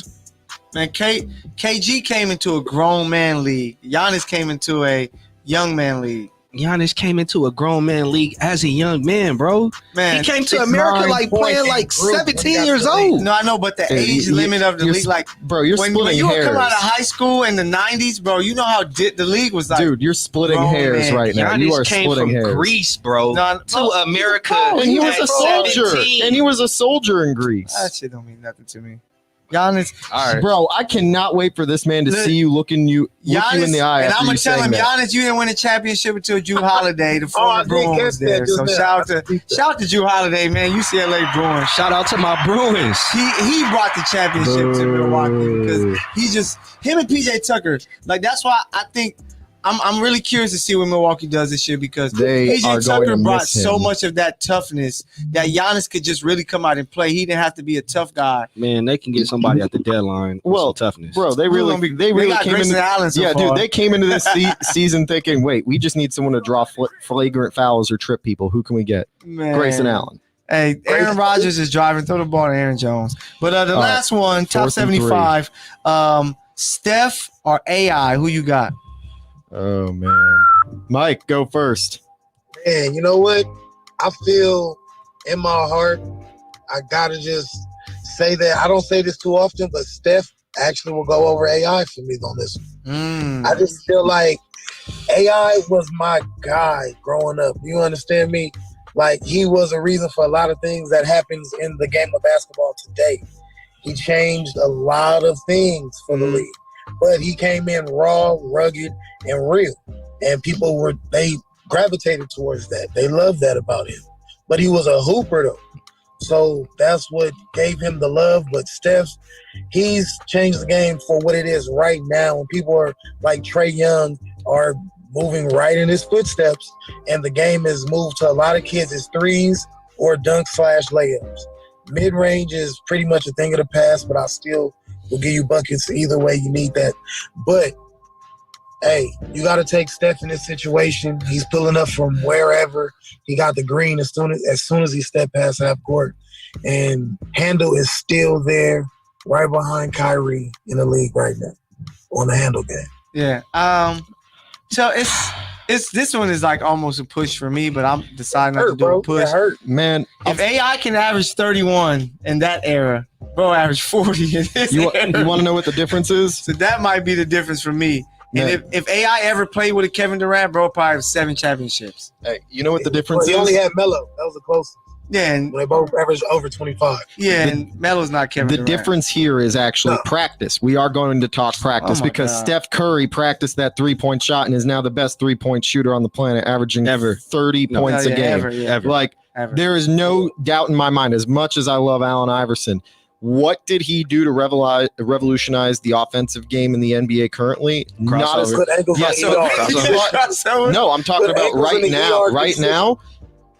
Man, KG came into a grown man league. Giannis came into a young man league. Giannis came into a grown man league as a young man, bro. Man, He came to 6'9" America like points playing and like grew when he 17 got years to the league. old. no, I know, but the Hey, age you- limit of the you're league, like Bro, you're when splitting you were hairs. coming out of high school in the 90s, bro, you know how the league was like. Dude, you're splitting grown hairs man. right now. You Giannis are came splitting from hairs. Greece, bro, No, to no, America. And he was at a soldier. 17. And he was a soldier in Greece. That shit don't mean nothing to me. Giannis, All right. Bro, I cannot wait for this man to Look, see you look you in the eye. and after I'm gonna you tell saying him, that. Giannis, you didn't win a championship until Drew Holiday, the I former did Bruin, catch was that there. just So now. shout out to Drew Holiday, man. UCLA Bruins. Shout out to my Bruins. He brought the championship to Milwaukee because he just him and PJ Tucker. Like, that's why I think I'm really curious to see what Milwaukee does this year because They are PJ going Tucker to brought miss so him. much of that toughness that Giannis could just really come out and play. He didn't have to be a tough guy. Man, they can get somebody at the deadline. With Well, some toughness. Bro, they Who's really gonna be- they really got came Grayson into Allen so yeah, far. dude. They came into this season thinking, wait, we just need someone to draw flagrant fouls or trip people. Who can we get? Man. Grayson Allen. Hey, Aaron Rodgers is driving. Throw the ball to Aaron Jones. But the All last one, top 4th and 3. 75. Steph or AI? Who you got? Oh man, Mike, go first. And you know what? I feel in my heart, I gotta just say that I don't say this too often, but Steph actually will go over AI for me on this one. I just feel like AI was my guy growing up. You understand me? Like, he was a reason for a lot of things that happens in the game of basketball today. He changed a lot of things for the league, but he came in raw, rugged, and real. And they gravitated towards that. They loved that about him. But he was a hooper, though. So that's what gave him the love. But Steph, he's changed the game for what it is right now. When people are like Trae Young are moving right in his footsteps, and the game has moved to a lot of kids as threes or dunk/layups. Mid-range is pretty much a thing of the past, but I still will give you buckets either way you need that. But hey, you got to take Steph in this situation. He's pulling up from wherever. He got the green as soon as he stepped past half court. And handle is still there right behind Kyrie in the league right now on the handle game. Yeah. So it's this one is like almost a push for me, but I'm deciding not to do a push. That hurt. Man, If AI can average 31 in that era, bro, average 40 in this you era. want to know what the difference is? So that might be the difference for me. And Man. if AI ever played with a Kevin Durant, bro, probably have 7 championships. Hey, you know what the difference He is? only had Melo. That was the closest. Yeah, and When they both averaged over 25. and Melo's not Kevin The Durant. difference here is actually No. practice. We are going to talk practice Oh my because God. Steph Curry practiced that 3-point shot and is now the best 3-point shooter on the planet, averaging Ever. 30 No. points Yeah, a game. ever, yeah, Ever. Like, ever. there is no doubt in my mind, as much as I love Allen Iverson, What did he do to revolutionize the offensive game in the NBA currently? Not as Put ankles Yeah, on so- ER. No, I'm talking Put about ankles right in the now. ER Right decision. now,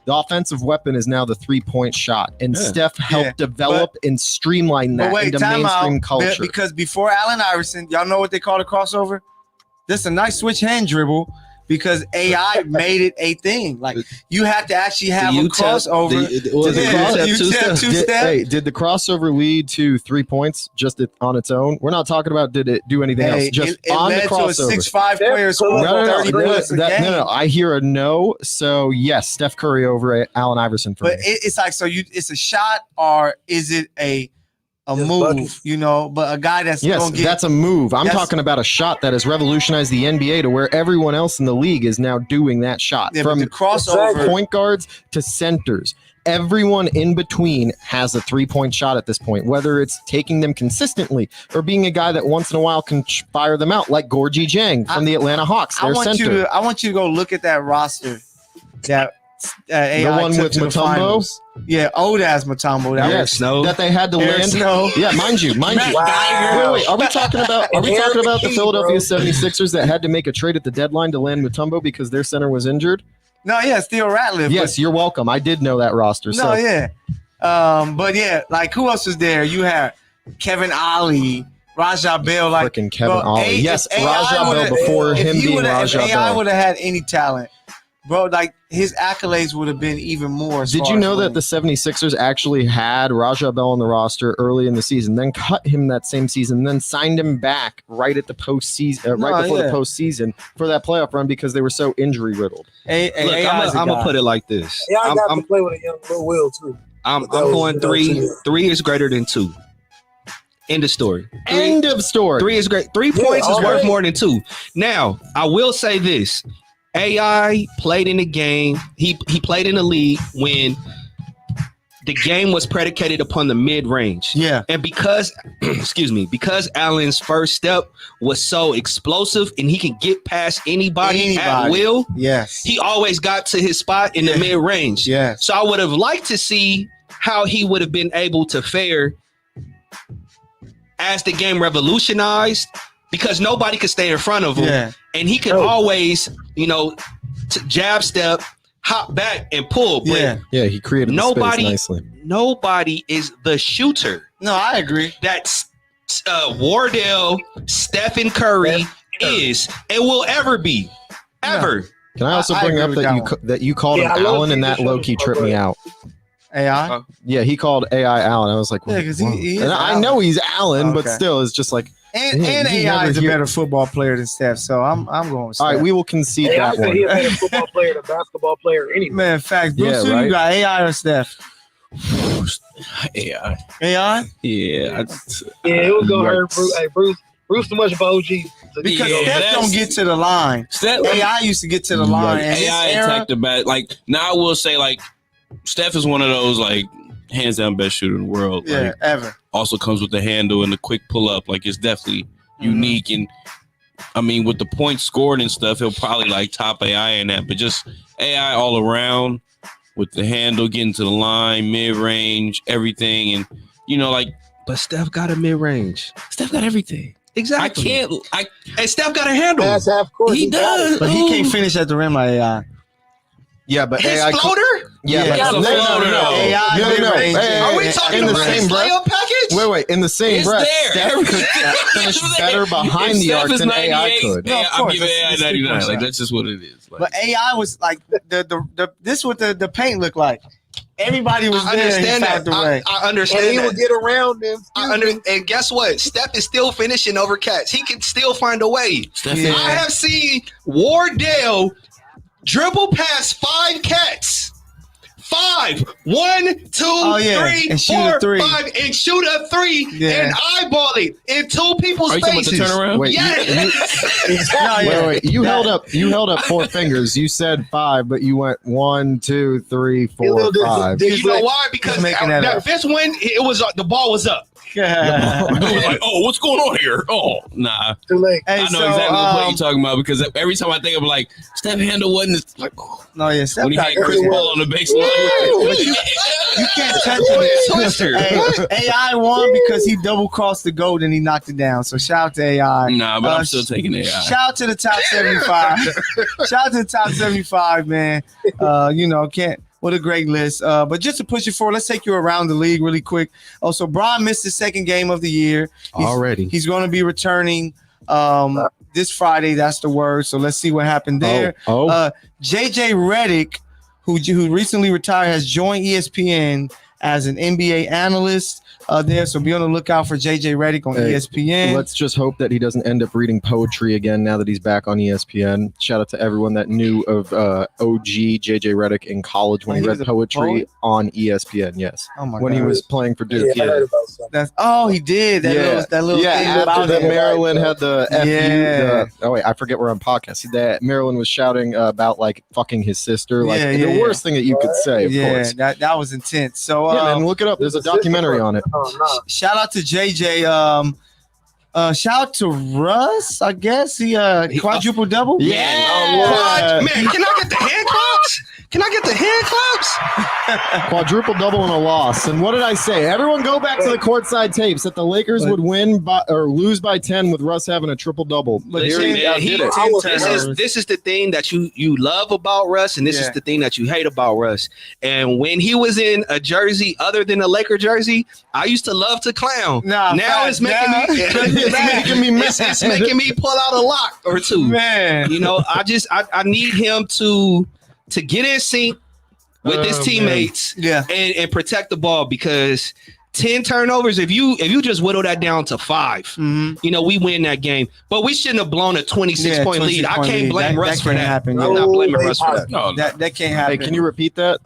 the offensive weapon is now the 3-point shot, and Yeah. Steph helped develop and streamline that But wait, into time mainstream out. culture. Because before Allen Iverson, y'all know what they call a crossover? This a nice switch hand dribble because AI made it a thing. Like you have to actually have a crossover. Did the crossover lead to 3 points just on its own? We're not talking about did it do anything else. Just it on the led to a crossover. 6'5" player scoring No, 30 points a game. no. I hear a no. So yes, Steph Curry over Allen Iverson for But me. it's like it's a shot or is it a Just move? buckets. You know, but a guy that's Yes, gonna get that's a move. I'm That's- talking about a shot that has revolutionized the NBA to where everyone else in the league is now doing that shot. yeah, but From the crossover. point guards to centers. Everyone in between has a 3-point shot at this point, whether it's taking them consistently or being a guy that once in a while can fire them out, like Gorgie Jang from the Atlanta Hawks, I their want center. I want you to go look at that roster. That AI one took with to the Mutombo? finals. Yeah, old ass Mutombo. That Yes, Snow. that they had to Eric land. Snow. Yeah, mind you. Wow. Wait, are we talking about And Eric the McKee, Philadelphia bro. 76ers that had to make a trade at the deadline to land Mutombo because their center was injured? No, yeah, still Ratliff. Yes, you're welcome. I did know that roster. No, So yeah. But yeah, like who else was there? You had Kevin Ollie, Raja Bell, like freaking Kevin bro, Ollie. if Yes, AI Raja Bell would've- before if him he being would've- Raja if AI Bell. would have had any talent, bro, like his accolades would have been even more. as Did far you as know that winning. the 76ers actually had Raja Bell on the roster early in the season, then cut him that same season, then signed him back right at the postseason, right before the postseason for that playoff run because they were so injury riddled? Look, I'm gonna put it like this. Yeah, I got I'm to play with a young Lil Will too. I'm That was, going you know, three. too. 3 is greater than 2. End of story. End of story. 3 is great. 3 Yeah, points is all worth right. more than 2. Now, I will say this. AI played in the game. He played in the league when the game was predicated upon the mid-range. Yeah. And because, because Allen's first step was so explosive and he can get past anybody. At will, Yes. he always got to his spot in the mid-range. Yes. So I would have liked to see how he would have been able to fare as the game revolutionized because nobody could stay in front of him. Yeah. And he could Oh. always, jab step, hop back and pull. But Yeah. Yeah, he created Nobody- the space nicely. nobody is the shooter. No, I agree. That's Wardell, Stephen Curry is and will ever be. Ever. Can I also I bring agree up with that that you called Yeah, him I love Allen and TV that low key shows, tripped me but- out. AI. Yeah, he called AI Allen. I was like, Yeah, 'cause he whoa. is And I Allen. know he's Allen, but Okay. still, it's just like, And Yeah, you AI never is a hear- better football player than Steph, so I'm going with Steph. all right, we will concede Hey, I that said one. he a better football player than basketball player anyway. Man, facts. Bruce, Yeah, who right. you got, AI or Steph? AI. AI? Yeah. Yeah, it was gonna hurt Yikes. Bruce. Hey, Bruce too much of an OG. to need Because to go. Steph that's- don't get to the line. Steph, AI used to get to the line. And his AI era, attacked the bat. Like now, I will say, like Steph is one of those like hands down best shooter in the world. yeah, Like, ever. also comes with the handle and the quick pull up. Like it's definitely unique. And I mean, with the points scored and stuff, he'll probably like top AI in that. But just AI all around with the handle, getting to the line, mid range, everything, and like But Steph got a mid-range. Steph got everything. Exactly. I And Steph got a handle. Pass half court. he got it. does, But he can't finish at the rim like AI. Yeah, but His AI. floater? Yeah, Yeah, but it's a no, floater, though. AI, No, no, no. mid-range, Hey, Are we and- talking in the about same his breath- layup package? Wait. In the same It's breath, there. Steph could finish better behind the arc than AI could. No, of I'm course, giving that's- AI that's 99. 3%. Like that's just what it is. Like, But AI was like this what the paint looked like. Everybody was I there. understand He that. found the way. I And understand he that. would get around them. And guess what? Steph is still finishing over cats. He can still find a way. Steph Yeah. I have seen Wardell dribble past 5 cats. 5, 1, 2, Oh, yeah. 3, And shoot a 4, three. 5, and shoot a 3 Yeah. and eyeball it in 2 people's are you talking about the faces. turnaround? Wait, Yes. No, yeah. wait. You held up 4 fingers. You said 5, but you went 1, 2, 3, 4, 5. You know why? Because He's making that up. this one, it was the ball was up. Dude was like, "Oh, what's going on here?" Oh, nah. Too late. Hey, I know so, exactly what play you're talking about because every time I think of like Steph handle wasn't like no, yeah, Steph when he got had Chris crazy. Paul on the baseline. But you can't touch it. Hey, AI won because he double crossed the goal and he knocked it down. So shout out to AI. Nah, but I'm still taking AI. Shout out to the top 75. Shout out to the top 75, man. Can't. What a great list. But just to push it forward, let's take you around the league really quick. Also, Bron missed the second game of the year. He's going to be returning this Friday. That's the word. So let's see what happened there. JJ Redick, who recently retired, has joined ESPN as an NBA analyst there. So be on the lookout for JJ Redick on ESPN. Let's just hope that he doesn't end up reading poetry again now that he's back on ESPN. Shout out to everyone that knew of OG JJ Redick in college when he read poetry on ESPN. Yes. Oh my when God. he was playing for Duke. Yeah, I heard about something. He did. That little thing after about that it. Maryland had the Yeah. I forget we're on podcast. That Maryland was shouting about like fucking his sister. Like the worst thing that you could say, of course. That was intense. So man, look it up. There's a documentary on it. Shout out to JJ. Shout out to Russ. I guess he quadruple double. Man, can I get the hand claps? Can I get the hand claps? Quadruple double and a loss. And what did I say? Everyone go back to the courtside tapes that the Lakers would win or lose by 10 with Russ having a triple double. This is the thing that you love about Russ, and this is the thing that you hate about Russ. And when he was in a jersey other than a Laker jersey, I used to love to clown. It's making me pull out a lock or two. Man, I need him to get in sync with his teammates and protect the ball, because 10 turnovers, if you just whittle that down to 5, we win that game. But we shouldn't have blown a 26-point lead. I can't blame Russ for that. I'm not blaming Russ for that. No, that can't happen. Hey, can you repeat that?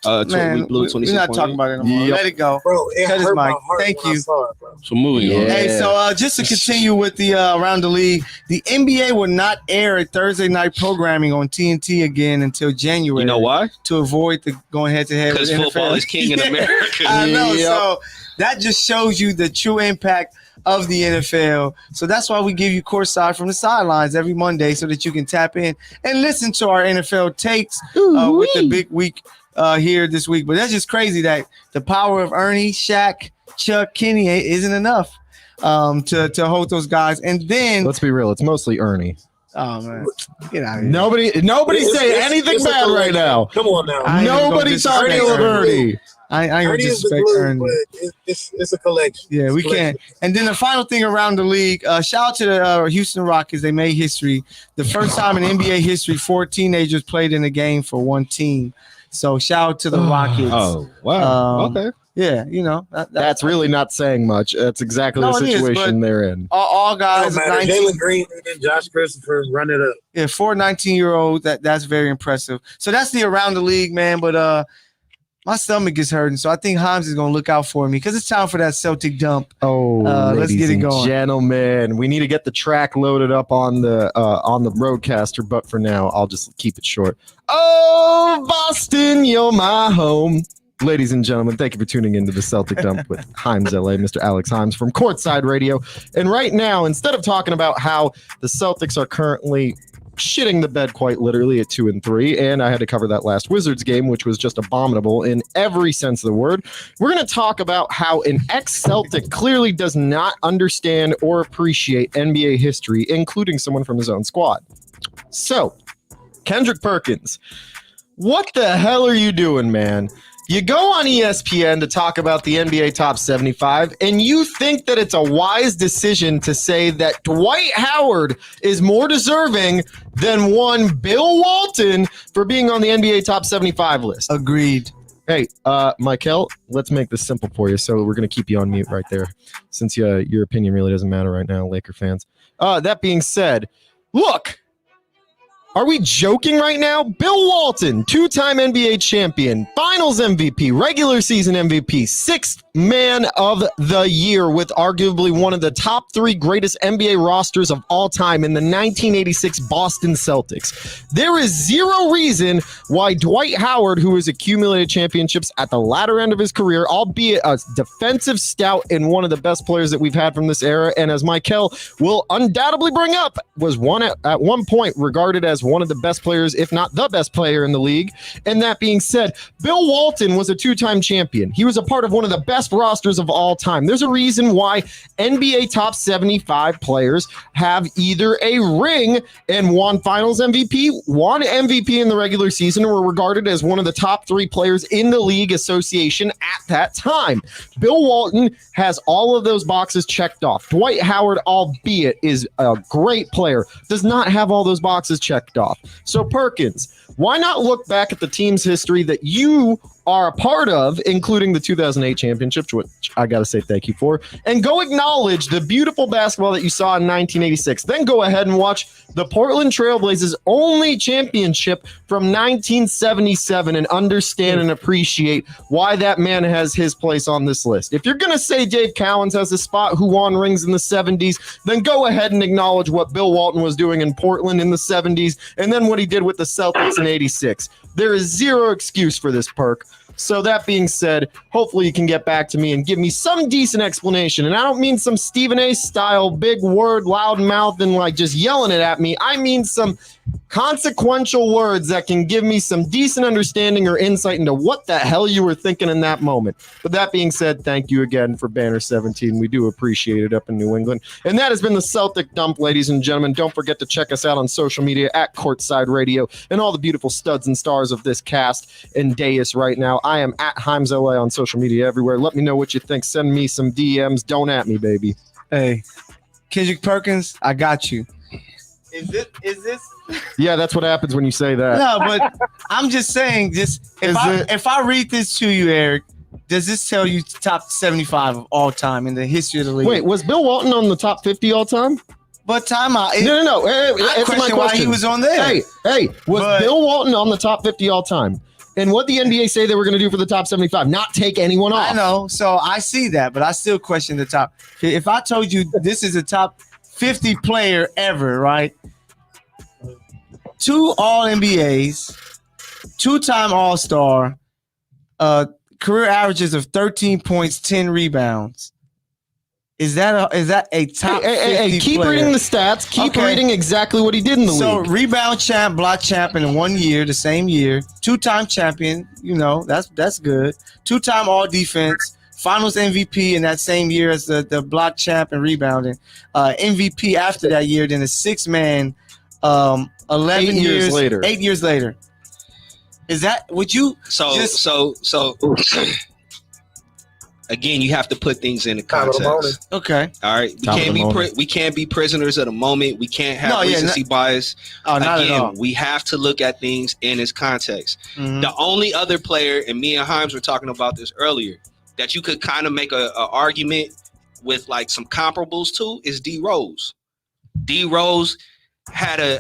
We blew 26. We're not talking about it anymore. Let it go. Bro, it Cut his hurt mic. my heart Thank when I you. saw it, bro. So moving on. Hey, so just to continue with the around the league, the NBA will not air a Thursday night programming on TNT again until January. You know why? To avoid the going head to head. Because football is king in America. I know. So that just shows you the true impact of the NFL. So that's why we give you Courtside from the sidelines every Monday, so that you can tap in and listen to our NFL takes with the big week here this week. But that's just crazy that the power of Ernie, Shaq, Chuck, Kenny isn't enough to hold those guys. And then let's be real, it's mostly Ernie. Oh man, get out of here. Nobody say anything bad right now. Come on now. Nobody talking about Ernie. I ain't gonna disrespect Ernie. But it's a collection. Yeah, we can't. And then the final thing around the league, shout out to the Houston Rockets. They made history. The first time in NBA history, 4 teenagers played in a game for one team. So shout out to the Rockets. Oh, wow. Okay. Yeah, that's really not saying much. That's exactly the situation they're in. All guys, Jalen Green and Josh Christopher run it up. Yeah, 4 19-year-olds. That's very impressive. So that's the around the league, man. But my stomach is hurting, so I think Himes is gonna look out for me because it's time for that Celtic dump. Let's get it going, gentlemen. We need to get the track loaded up on the Roadcaster, but for now, I'll just keep it short. Oh, Boston, you're my home. Ladies and gentlemen, thank you for tuning into the Celtic Dump with Himes LA, Mr. Alex Himes from Courtside Radio. And right now, instead of talking about how the Celtics are currently shitting the bed quite literally at 2-3, and I had to cover that last Wizards game, which was just abominable in every sense of the word, we're going to talk about how an ex-Celtic clearly does not understand or appreciate NBA history, including someone from his own squad. So, Kendrick Perkins, what the hell are you doing, man? You go on ESPN to talk about the NBA Top 75, and you think that it's a wise decision to say that Dwight Howard is more deserving than one Bill Walton for being on the NBA Top 75 list. Agreed. Hey, Michael, let's make this simple for you. So we're going to keep you on mute right there, since your opinion really doesn't matter right now, Laker fans. That being said, look, Are we joking right now? Bill Walton, two-time NBA champion, Finals MVP, regular season MVP, sixth man of the year with arguably one of the top 3 greatest NBA rosters of all time in the 1986 Boston Celtics. There is zero reason why Dwight Howard, who has accumulated championships at the latter end of his career, albeit a defensive stout and one of the best players that we've had from this era, and as Michael will undoubtedly bring up, was at one point regarded as one of the best players, if not the best player in the league. And that being said, Bill Walton was a two-time champion. He was a part of one of the best rosters of all time. There's a reason why NBA top 75 players have either a ring and won Finals MVP, won MVP in the regular season, and were regarded as one of the top 3 players in the league association at that time. Bill Walton has all of those boxes checked off. Dwight Howard, albeit is a great player, does not have all those boxes checked off. So Perkins, why not look back at the team's history that you are a part of, including the 2008 championships, which I got to say thank you for, and go acknowledge the beautiful basketball that you saw in 1986. Then go ahead and watch the Portland Trailblazers' only championship from 1977 and understand and appreciate why that man has his place on this list. If you're going to say Dave Cowens has a spot who won rings in the 70s, then go ahead and acknowledge what Bill Walton was doing in Portland in the 70s and then what he did with the Celtics in 86. There is zero excuse for this, Perk. So that being said, hopefully you can get back to me and give me some decent explanation. And I don't mean some Stephen A. style, big word, loud mouth, and like just yelling it at me. I mean some consequential words that can give me some decent understanding or insight into what the hell you were thinking in that moment. But that being said, thank you again for Banner 17. We do appreciate it up in New England. And that has been the Celtic Dump, ladies and gentlemen. Don't forget to check us out on social media at Courtside Radio and all the beautiful studs and stars of this cast and dais right now. I am at Himes LA on social media everywhere. Let me know what you think. Send me some DMs. Don't at me, baby. Hey, Kendrick Perkins, I got you. Is this? Yeah, that's what happens when you say that. No, but I'm just saying, if I read this to you, Eric, does this tell you top 75 of all time in the history of the league? Wait, was Bill Walton on the top 50 all time? But time out. No. I Answer my question why he was on there. Hey, was Bill Walton on the top 50 all time? And what the NBA say they were going to do for the top 75? Not take anyone off. I know. So I see that, but I still question the top. If I told you this is a top 50 player ever, right? 2 All-NBAs, 2-time All-Star, career averages of 13 points, 10 rebounds. Is that a top 50 keep player? reading the stats. Keep reading exactly what he did in the league. So rebound champ, block champ in 1 year, the same year. 2-time champion, that's good. 2-time all defense. Finals MVP in that same year as the block champ and rebounding. MVP after that year, then a 6-man 11 years later. 8 years later. Is that would you so again, you have to put things into context. Okay. All right. We can't be prisoners of the moment. We can't have recency bias. Oh, not at all. We have to look at things in its context. Mm-hmm. The only other player, and me and Himes were talking about this earlier, that you could kind of make a argument with like some comparables to is D Rose. D Rose had a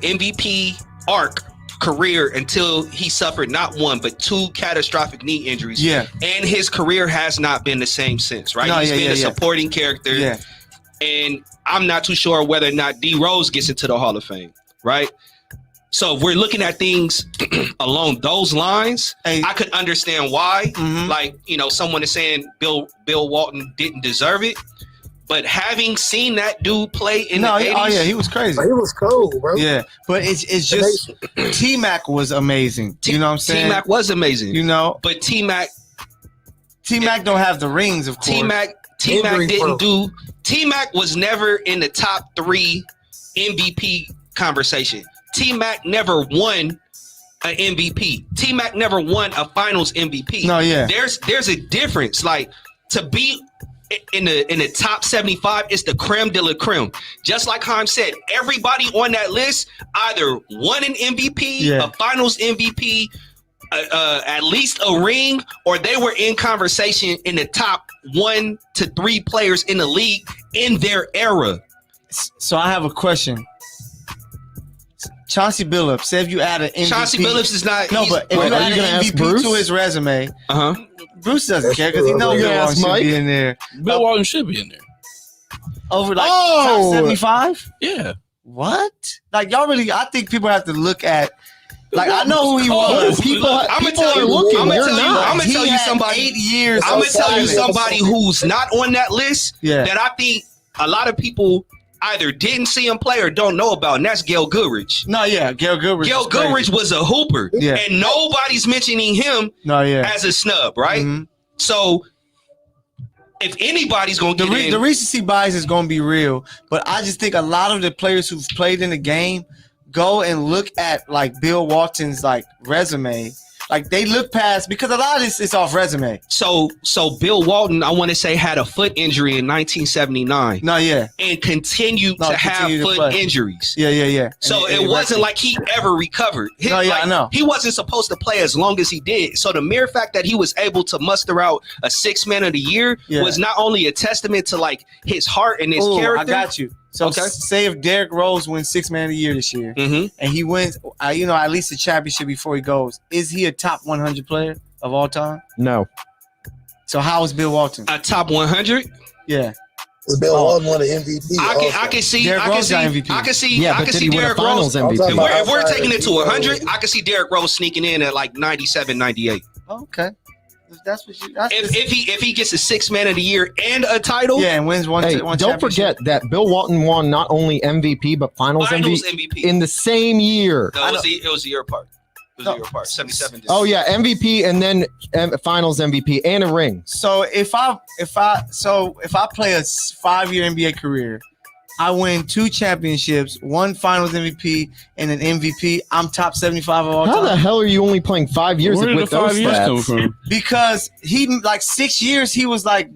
MVP arc career until he suffered not 1 but 2 catastrophic knee injuries. Yeah. And his career has not been the same since, right? He's been a supporting character. Yeah. And I'm not too sure whether or not D Rose gets into the Hall of Fame, right? So if we're looking at things along those lines, I could understand why. Mm-hmm. Like, someone is saying Bill Walton didn't deserve it. But having seen that dude play in the 80s. Oh, yeah, he was crazy. He was cool, bro. Yeah, but it's just T-Mac was amazing. You know what I'm saying? T-Mac was amazing. But T-Mac don't have the rings, of course. T-Mac didn't do. T-Mac was never in the top 3 MVP conversation. T-Mac never won an MVP. T-Mac never won a Finals MVP. No, yeah. There's a difference. Like, to be in the top 75, it's the creme de la creme. Just like Haim said, everybody on that list either won an MVP, a Finals MVP, at least a ring, or they were in conversation in the top 1 to 3 players in the league in their era. So I have a question. Chauncey Billups. Say if you add an MVP. Chauncey Billups is not. No, but if Wait, you are add you gonna an ask MVP Bruce? to his resume, Bruce doesn't That's care because he true. knows You Bill gonna Walton ask should Mike? be in there. Bill Walton should be in there. Over like Oh! top 75? Yeah. What? Like y'all really? I think people have to look at. Like I know who he Oh, was. People I'ma people tell are you- looking. I'ma You're tell you- not. I'ma He tell you had somebody- 8 years. I'm gonna tell you Silent. somebody who's not on that list Yeah. that I think a lot of people either didn't see him play or don't know about, and that's Gail Goodrich. No, yeah, Gail Goodrich. Gail is crazy. Goodrich was a hooper, Yeah. and nobody's mentioning him No, yeah. as a snub, right? Mhm. So if anybody's gonna The, get in, the recency bias is going to be real, but I just think a lot of the players who've played in the game go and look at like Bill Walton's like resume. Like they look past because a lot of this is off resume. so Bill Walton, I want to say, had a foot injury in 1979 No, yeah, and continued No, to have continued to foot play. injuries. yeah. So And it he wasn't rested. like he ever recovered. No, yeah, I know. He wasn't supposed to play as long as he did. So the mere fact that he was able to muster out a 6 man of the year Yeah. was not only a testament to like his heart and his Ooh, character. I got you. So Okay. say if Derrick Rose wins 6 man of the year this year, Mhm. and he wins, at least a championship before he goes, is he a top 100 player of all time? No. So how is Bill Walton? A top 100. Yeah, Bill Walton won an MVP. I can see. Derrick I can Rose see. got MVP. I can see. Yeah, I but can did see he win a Derrick finals Rose. I'm MVP? talking about- If we're outside taking it to of 100, I can see Derrick Rose sneaking in at like 97, 98. okay. If that's what you. That's If he gets a 6 man of the year and a title, yeah, and wins one. Hey, one don't championship. forget that Bill Walton won not only MVP but Finals Finals MVP MVP. in the same year. No, it was a year apart. It was a year apart. 77. Oh yeah, MVP and then Finals MVP and a ring. So if I play a 5-year NBA career, I win 2 championships, 1 Finals MVP, and an MVP. I'm top 75 of all How the time hell are you only playing 5 years Where did with the 5 those years come stats? from? because he like 6 years he was like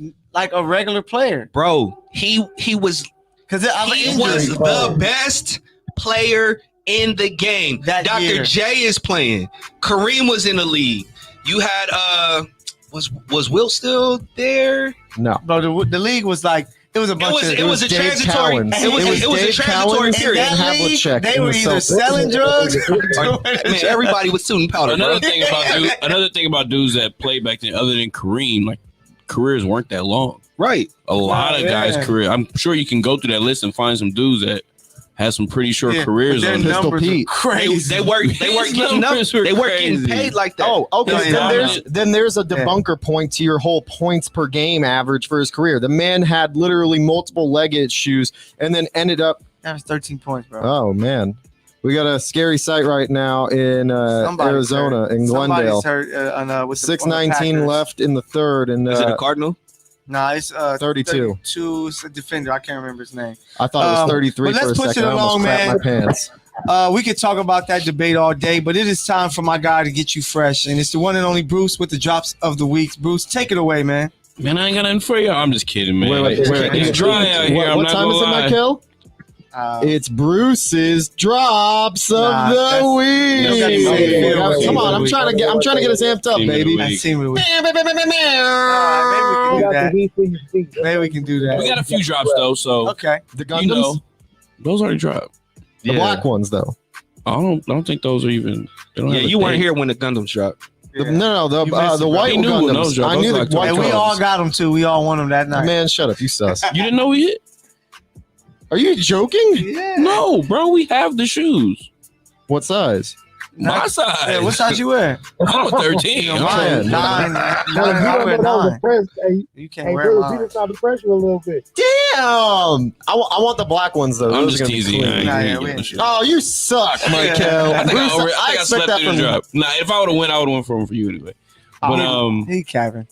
a regular player bro, he was because of an he injury. was the best player in the game. That Dr. year. J is playing. Kareem was in the league. You had was Wilt still there? No. Bro, the league was like it was a bunch of It was a Dave transitory. Cowens. It was a Dave transitory Cowens period. in that and league, Havlicek they in were the either Celtics. selling drugs or Man, everybody was shooting powder, bro. Another thing about dudes that played back then, other than Kareem, like careers weren't that long. Right. A lot of yeah. guys' career. I'm sure you can go through that list and find some dudes that had some pretty short Yeah, careers their on Pistol them. numbers were Pete. crazy. They weren't getting up. numbers were They weren't getting crazy. paid like that. Oh, okay. Yeah, then there's a debunker point to your whole points per game average for his career. The man had literally multiple leg issues and then ended up. That was 13 points, bro. Oh man, we got a scary sight right now in Somebody's Arizona hurt. in Glendale. Somebody's hurt, with the 6:19 Packers. left in the third, and Is it a Cardinal? Nah, it's 32. 32. It's a defender. I can't remember his name. I thought it was 33 but for a let's push second. it I almost along, crapped man. my pants. We could talk about that debate all day, but it is time for my guy to get you fresh, and it's the one and only Bruce with the drops of the week. Bruce, take it away, man. Man, I ain't got nothing for you. I'm just kidding, man. Wait. It's dry out here. I'm What not time gonna is it, lie. Michael? It's Bruce's drops of Nah, the that's- week. that's- Come on, I'm trying to get us amped up, Team of the baby. week. I see what we. You got that. the heat for your feet. Maybe we can do that. We got a few drops though, so Okay. The Gundams, you know those already dropped. the black ones though. I don't think those are even. They don't Yeah, have a you weren't date. here when the Gundams dropped. Yeah. No, You missed it, the bro. white He knew when those Gundams. dropped. I knew the Those white And we all Gundams. got them too. We all won them that night. Man, shut up, you sus. You didn't know we hit? Are you joking? Yeah. No, bro. We have the shoes. What size? My size. Yeah, what size you wear? I'm a 13. You know, I'm mine, saying. nine. Now, I wear you don't 9. press. Hey, You can't hey, wear Bruce, you mine. just saw the pressure a little bit. Damn! I want the black ones though. I'm Those just are gonna be teasing. clean. I ain't Nah, gonna yeah, give we no ain't- shit. Oh, you suck, Michael. I think Bruce, I expect slept that through from the you. drop. Nah, if I would have went, I would have went for you anyway. But He Kevin.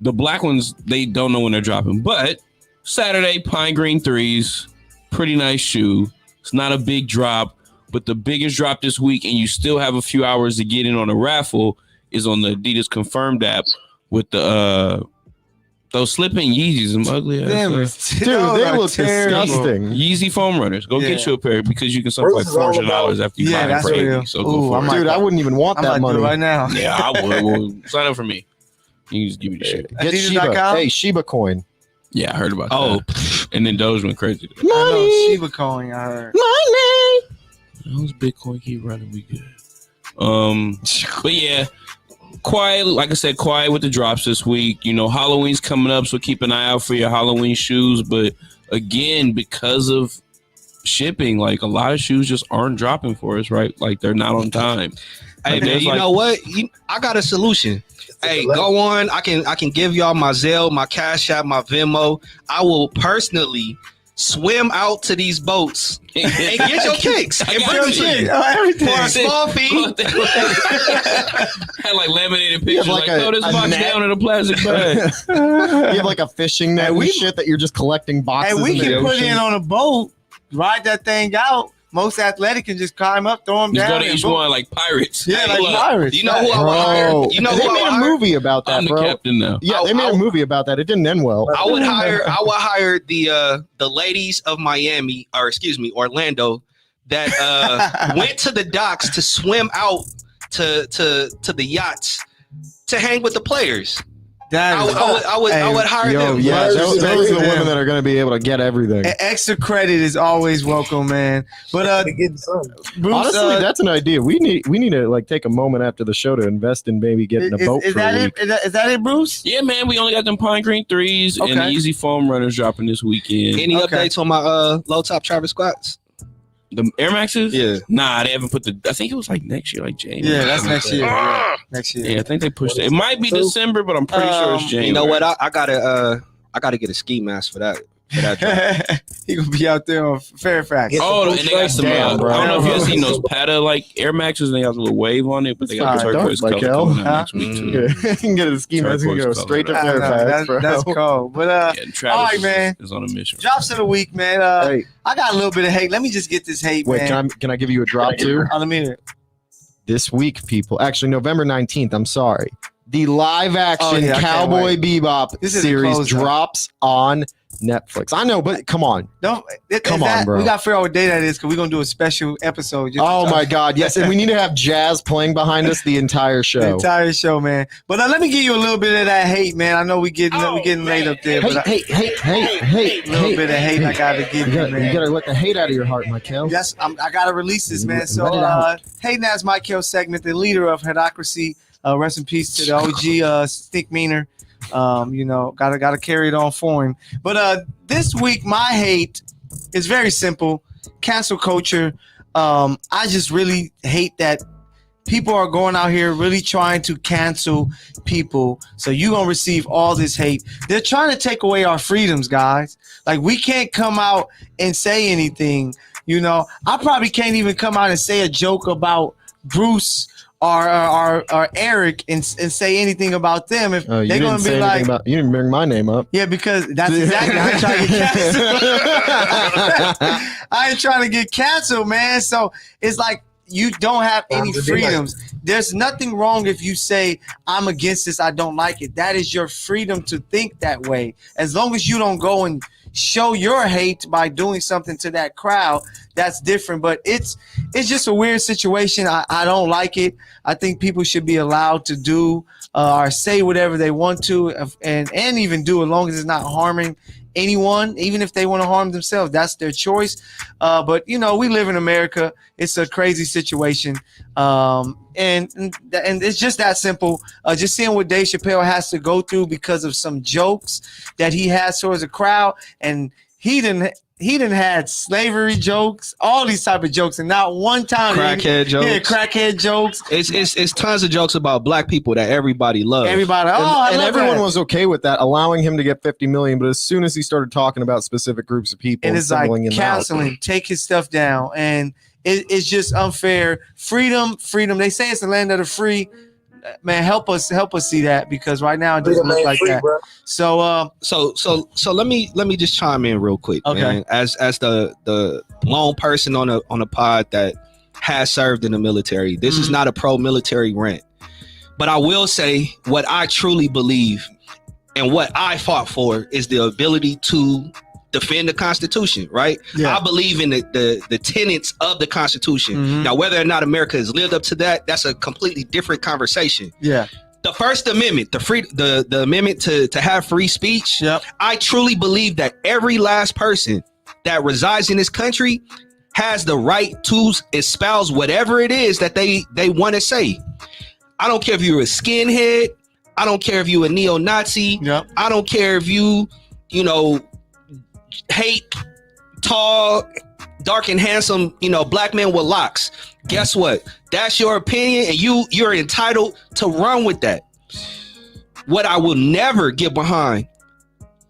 the black ones, they don't know when they're dropping. But Saturday, pine green threes, pretty nice shoe. It's not a big drop, but the biggest drop this week, and you still have a few hours to get in on a raffle, is on the Adidas Confirmed app with the those slipping Yeezys, them ugly ass. Damn Dude, they look disgusting. Yeezy foam runners. Go get Yeah. you a pair because you can sell for like Bruce is all $400 after you Yeah, buy them that's for 80. real. So go Ooh, for I it. might- Dude, I wouldn't even want I that might do money. it right now. Yeah, I would. Well, sign up for me. You can just give me the shit. Get Adidas.com? Shiba. Hey, Shiba coin. Yeah, I heard about Oh, that. And then Doge went crazy. I know Money. Shiba coin. I heard. Money. As long as Bitcoin keep running, we good. But yeah, quiet. Like I said, quiet with the drops this week. You know, Halloween's coming up, so keep an eye out for your Halloween shoes. But again, because of shipping, like a lot of shoes just aren't dropping for us, right? Like they're not on time. Hey man, you know what? I got a solution. Hey, go on. I can give y'all my Zelle, my Cash App, my Venmo. I will personally swim out to these boats and get your kicks and bring them to you for a small fee. Had like laminated pictures, like like throw this box down in a plastic bag. You have like a fishing net and shit that you're just collecting boxes. And we in the can put ocean. in on a boat, ride that thing out. Most athletic can just climb up, throw them Just down. go to each one like pirates. Yeah, Hey, like look, pirates. You know who I would hire? You know they who I made would a hire? movie about that, I'm the bro. captain now. Yeah, they made a movie about that. It didn't end well. I would hire the ladies of Miami, or excuse me, Orlando, that went to the docks to swim out to the yachts to hang with the players. I would hire them. Yeah, those are the them. women that are going to be able to get everything. Extra credit is always welcome, man. But getting some. Bruce, Honestly, that's an idea. We need to like take a moment after the show to invest in maybe getting a boat is for that a it? week. Is that it, Bruce? Yeah, man, we only got them Pine Green 3s and the Okay. Easy Foam Runners dropping this weekend. Any Okay. updates on my low top Travis squats? The Air Maxes? Yeah. Nah, they haven't put I think it was like next year, like January. Yeah, that's next year. Ah! Next year. Yeah, I think they pushed it. It might be December, but I'm pretty sure it's January. You know what? I gotta get a ski mask for that. Drop. He gonna be out there on Fairfax. Yeah. Oh, and they got some. Damn, bro. I don't know if you've seen those Pata like Air Maxes, and they got a little wave on it, but they got the Sorry, turquoise don't, color Michael. coming out next week too. You can get a ski mask and go Turquoise straight to color. I know, Fairfax, bro. that's cold. But Yeah, and Travis all right, man. is on a mission. drops of the week, man. Hey, I got a little bit of hate. Let me just get this hate, wait, man. can I give you a drop too? Let me hear it. This week, people. Actually, November 19th. I'm sorry. The live action Oh, yeah, I can't Cowboy wait. Bebop This is a series closer. drops on Netflix. I know, but come on. Come on, bro. We got to figure out what day that is because we're gonna do a special episode. just to Oh talk- my God, yes, and we need to have jazz playing behind us the entire The show. entire show, man. But let me give you a little bit of that hate, man. I know we getting late up there, but Hey, a little bit of hate I gotta give you, You man. gotta let the hate out of your heart, Michael. Yes, I gotta release this, man. So, Let it out. hey, that's Michael segment, the leader of Hadocracy. Rest in peace to the OG Stick Meaner. You know, gotta carry it on for him. But this week, my hate is very simple: cancel culture. I just really hate that people are going out here really trying to cancel people. So you're gonna receive all this hate. They're trying to take away our freedoms, guys. Like we can't come out and say anything. You know, I probably can't even come out and say a joke about Bruce or Eric and say anything about them if Oh, you they're didn't gonna say be anything like, about. You didn't bring my name up. yeah, because that's exactly I'm trying to get canceled. I ain't trying to get canceled, man. So it's like you don't have any freedoms. There's nothing wrong if you say I'm against this, I don't like it. That is your freedom to think that way. As long as you don't go and show your hate by doing something to that crowd, that's different. But it's just a weird situation. I don't like it. I think people should be allowed to do or say whatever they want to and even do as long as it's not harming anyone, even if they want to harm themselves. That's their choice. But you know, we live in America. It's a crazy situation. And it's just that simple. Just seeing what Dave Chappelle has to go through because of some jokes that he has towards a crowd, and he didn't had slavery jokes, all these type of jokes, and not one time Crackhead jokes. Yeah, crackhead jokes. It's tons of jokes about black people that everybody loves. Everybody, I And love everyone that. was okay with that, allowing him to get 50 million. But as soon as he started talking about specific groups of people And and it's like singling him counseling, take his stuff down, and it's just unfair. Freedom. They say it's the land of the free. Man, help us see that, because right now it doesn't look like that. Bro. So So let me just chime in real quick, Okay. man. As the lone person on a pod that has served in the military, this is not a pro-military rant, but I will say what I truly believe and what I fought for is the ability to defend the Constitution, right? Yeah. I believe in the tenets of the Constitution. Mhm. Now, whether or not America has lived up to that, that's a completely different conversation. yeah, The First Amendment, the amendment to have free speech. yep. I truly believe that every last person that resides in this country has the right to espouse whatever it is that they want to say. I don't care if you're a skinhead. I don't care if you're a neo-Nazi. Yep. I don't care if you hate tall, dark and handsome, black men with locks. Guess what? That's your opinion, and you're entitled to run with that. What I will never get behind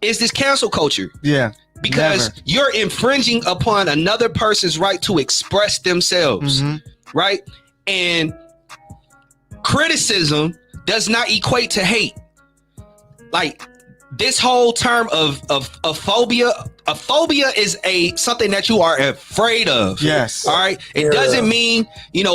is this cancel culture. Yeah. Because you're infringing upon another person's right to express themselves, right? And criticism does not equate to hate. Like this whole term of phobia, a phobia is something that you are afraid of. Yes. All right. It doesn't mean,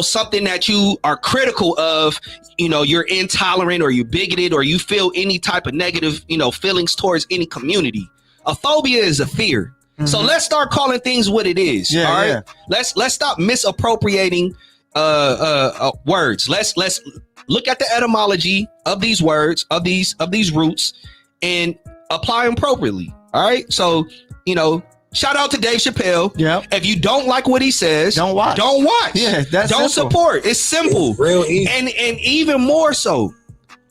something that you are critical of, you're intolerant or you're bigoted or you feel any type of negative, feelings towards any community. A phobia is a fear. So let's start calling things what it is. Yeah, all right. yeah. Let's stop misappropriating words. Let's look at the etymology of these words, of these roots, and apply them appropriately. All right. So, shout out to Dave Chappelle. Yeah. If you don't like what he says, don't watch. Yeah, that's don't simple. support. It's simple. It's real easy. And even more so,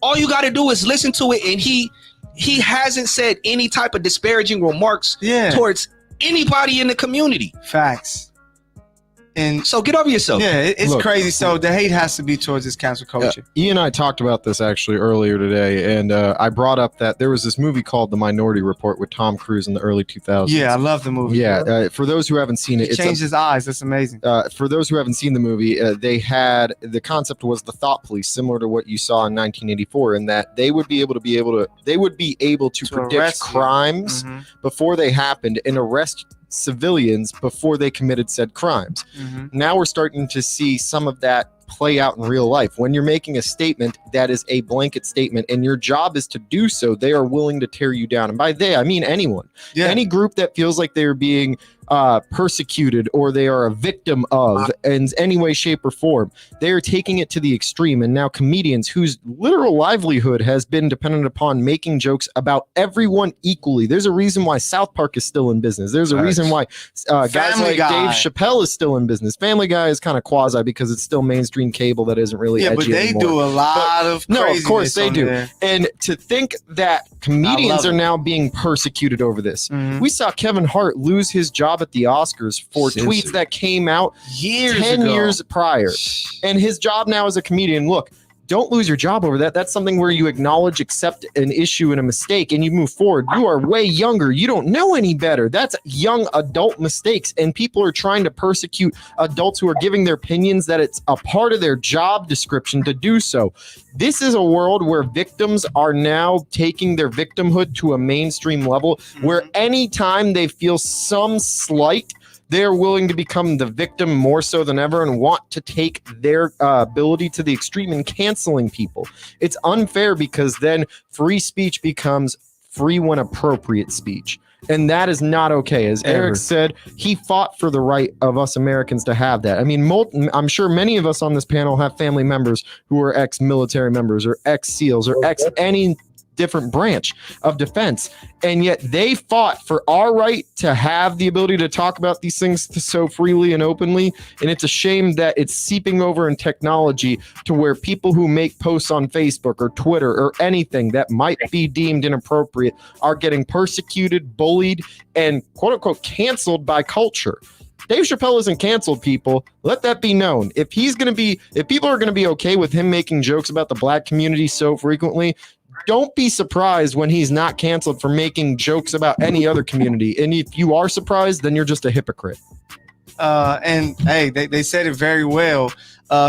all you got to do is listen to it, and he hasn't said any type of disparaging remarks towards anybody in the community. Facts. And so get over yourself. Yeah, it's crazy. So the hate has to be towards this cancel culture. Ian and I talked about this actually earlier today, and I brought up that there was this movie called The Minority Report with Tom Cruise in the early 2000s. Yeah, I love the movie. Yeah, for those who haven't seen it, it changed his eyes. That's amazing. For those who haven't seen the movie, the concept was the thought police, similar to what you saw in 1984, in that they would be able to predict crimes before they happened and arrest civilians before they committed said crimes. Now we're starting to see some of that play out in real life. When you're making a statement that is a blanket statement and your job is to do so, they are willing to tear you down. And by they, I mean anyone. Yeah. Any group that feels like they're being persecuted or they are a victim of in any way, shape, or form, they are taking it to the extreme. And now comedians whose literal livelihood has been dependent upon making jokes about everyone equally. There's a reason why South Park is still in business. There's a reason why guys like Dave Chappelle is still in business. Family Guy is kind of quasi because it's still mainstream cable that isn't really edgy but they anymore. Do a lot of no, of course they do. There. And to think that comedians are now being persecuted over this. We saw Kevin Hart lose his job at the Oscars for tweets that came out 10 years prior. And his job now as a comedian, look, don't lose your job over that. That's something where you acknowledge, accept an issue and a mistake, and you move forward. You are way younger. You don't know any better. That's young adult mistakes. And people are trying to persecute adults who are giving their opinions that it's a part of their job description to do so. This is a world where victims are now taking their victimhood to a mainstream level, where anytime they feel some slight, they're willing to become the victim more so than ever and want to take their ability to the extreme in canceling people. It's unfair because then free speech becomes free when appropriate speech. And that is not okay. As Eric said, he fought for the right of us Americans to have that. I mean, I'm sure many of us on this panel have family members who are ex-military members or ex-SEALs or ex-any different branch of defense, and yet they fought for our right to have the ability to talk about these things so freely and openly. And it's a shame that it's seeping over in technology to where people who make posts on Facebook or Twitter or anything that might be deemed inappropriate are getting persecuted, bullied, and quote unquote canceled by culture. Dave Chappelle isn't canceled, people. Let that be known. If people are going to be okay with him making jokes about the black community so frequently, don't be surprised when he's not canceled for making jokes about any other community. And if you are surprised, then you're just a hypocrite. And hey, they said it very well.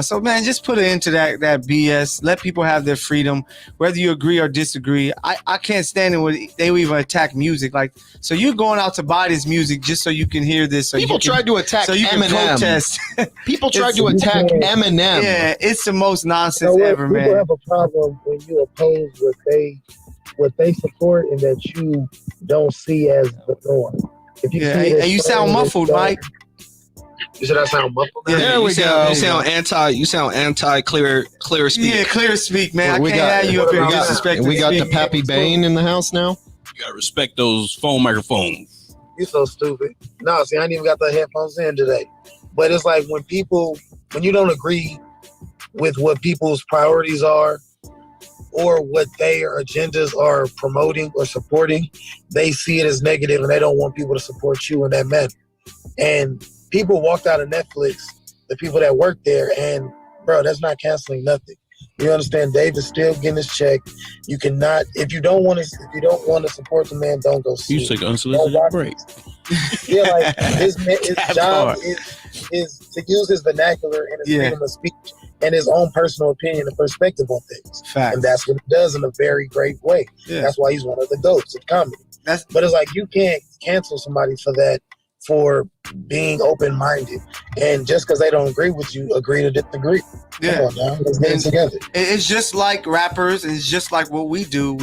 So man, just put it into that BS. Let people have their freedom, whether you agree or disagree. I can't stand it when they even attack music. Like, so you're going out to buy this music just so you can hear this. So people tried to attack Eminem. Protest. People tried to attack Eminem. Yeah, it's the most nonsense ever, man. People have a problem when you oppose what they support and that you don't see as the norm. If you and you sound muffled, Mike. You said I sound muffled? Yeah, there we go. You sound anti clear speak. Yeah, clear speak, man. I can't have you up here disrespecting. We got the Pappy Bane in the house now. You gotta respect those phone microphones. You so stupid. No, see, I ain't even got the headphones in today. But it's like when you don't agree with what people's priorities are or what their agendas are promoting or supporting, they see it as negative and they don't want people to support you in that manner. And people walked out of Netflix, the people that work there, and bro, that's not canceling nothing. You understand? Dave is still getting his check. You cannot, if you don't want to support the man, don't go see. You take unsolicited break. Yeah, like his job is to use his vernacular and his freedom of speech and his own personal opinion and perspective on things. Facts. And that's what he does in a very great way. Yeah. That's why he's one of the GOATs of comedy. But it's like you can't cancel somebody for that, for being open-minded. And just because they don't agree with you, agree to disagree. Yeah. Come on now, let's get it together. It's just like rappers, and it's just like what we do.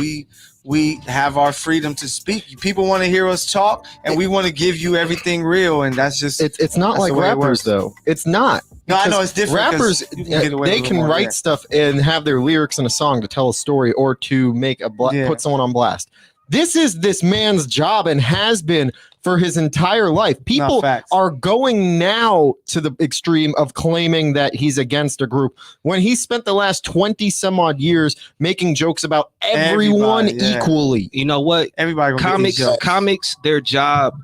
We have our freedom to speak. People want to hear us talk, and we want to give you everything real, and that's just it's not like rappers though. It's not. No, I know it's different. Rappers, they can write stuff and have their lyrics in a song to tell a story or to make put someone on blast. This is this man's job and has been for his entire life. People are going now to the extreme of claiming that he's against a group when he spent the last 20 some odd years making jokes about everyone equally. You know what? Everybody comics, their job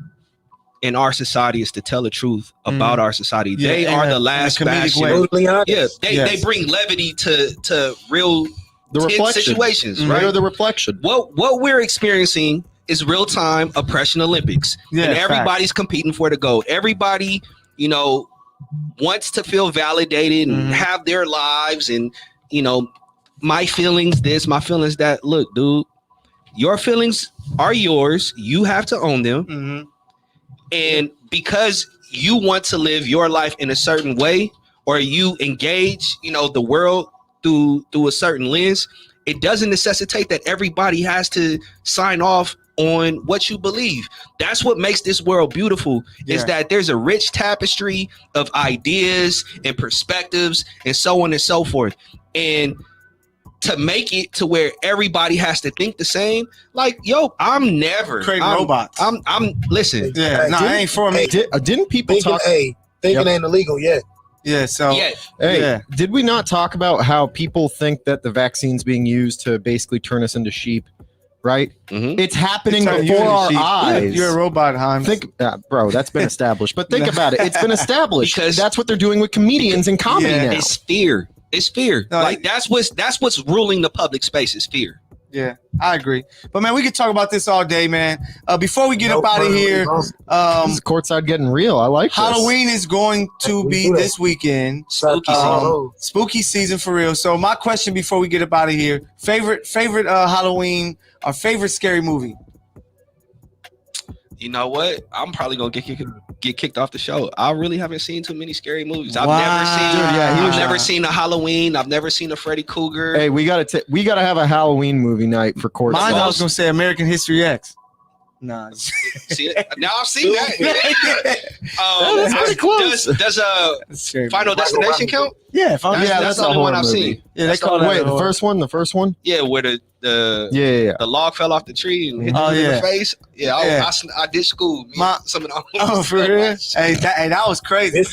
in our society is to tell the truth about our society. Yeah, they are the last bastion. They bring levity to real situations, right? They're the reflection. What we're experiencing is real-time oppression Olympics. And everybody's competing for the gold. Everybody, wants to feel validated and have their lives and, my feelings this, my feelings that. Look, dude, your feelings are yours. You have to own them. And because you want to live your life in a certain way, or you engage, the world through a certain lens, it doesn't necessitate that everybody has to sign off on what you believe. That's what makes this world beautiful, is that there's a rich tapestry of ideas and perspectives and so on and so forth. And to make it to where everybody has to think the same, like, yo, I'm never creating robots. I'm listen. Yeah, no, it ain't for me. Didn't people talk? Thinking ain't illegal yet. Yeah, so did we not talk about how people think that the vaccine's being used to basically turn us into sheep? Right? It's happening before our eyes. You're a robot, Hans. Bro, that's been established. But think about it. It's been established because that's what they're doing with comedians and comedy now. It's fear. It's fear. No, like that's what's ruling the public space is fear. Yeah, I agree. But man, we could talk about this all day, man. Before we get up out of here, this is Courtside getting real. I like Halloween is going to be this weekend. Spooky season for real. So my question before we get up out of here: favorite Halloween or favorite scary movie? You know what? I'm probably gonna get kicked off the show. I really haven't seen too many scary movies. I've never seen a Halloween. I've never seen a Freddy Krueger. Hey, we gotta have a Halloween movie night for Courtside. Mine, I was gonna say American History X. Nah. See it? Now I've seen that. That's pretty close. Does Final Destination count? Yeah, that's the only one I've seen. Yeah, they call it. Wait, the first one? Yeah, where the log fell off the tree and hit in the face. Yeah, I did school. Some of the for real? Hey, that was crazy.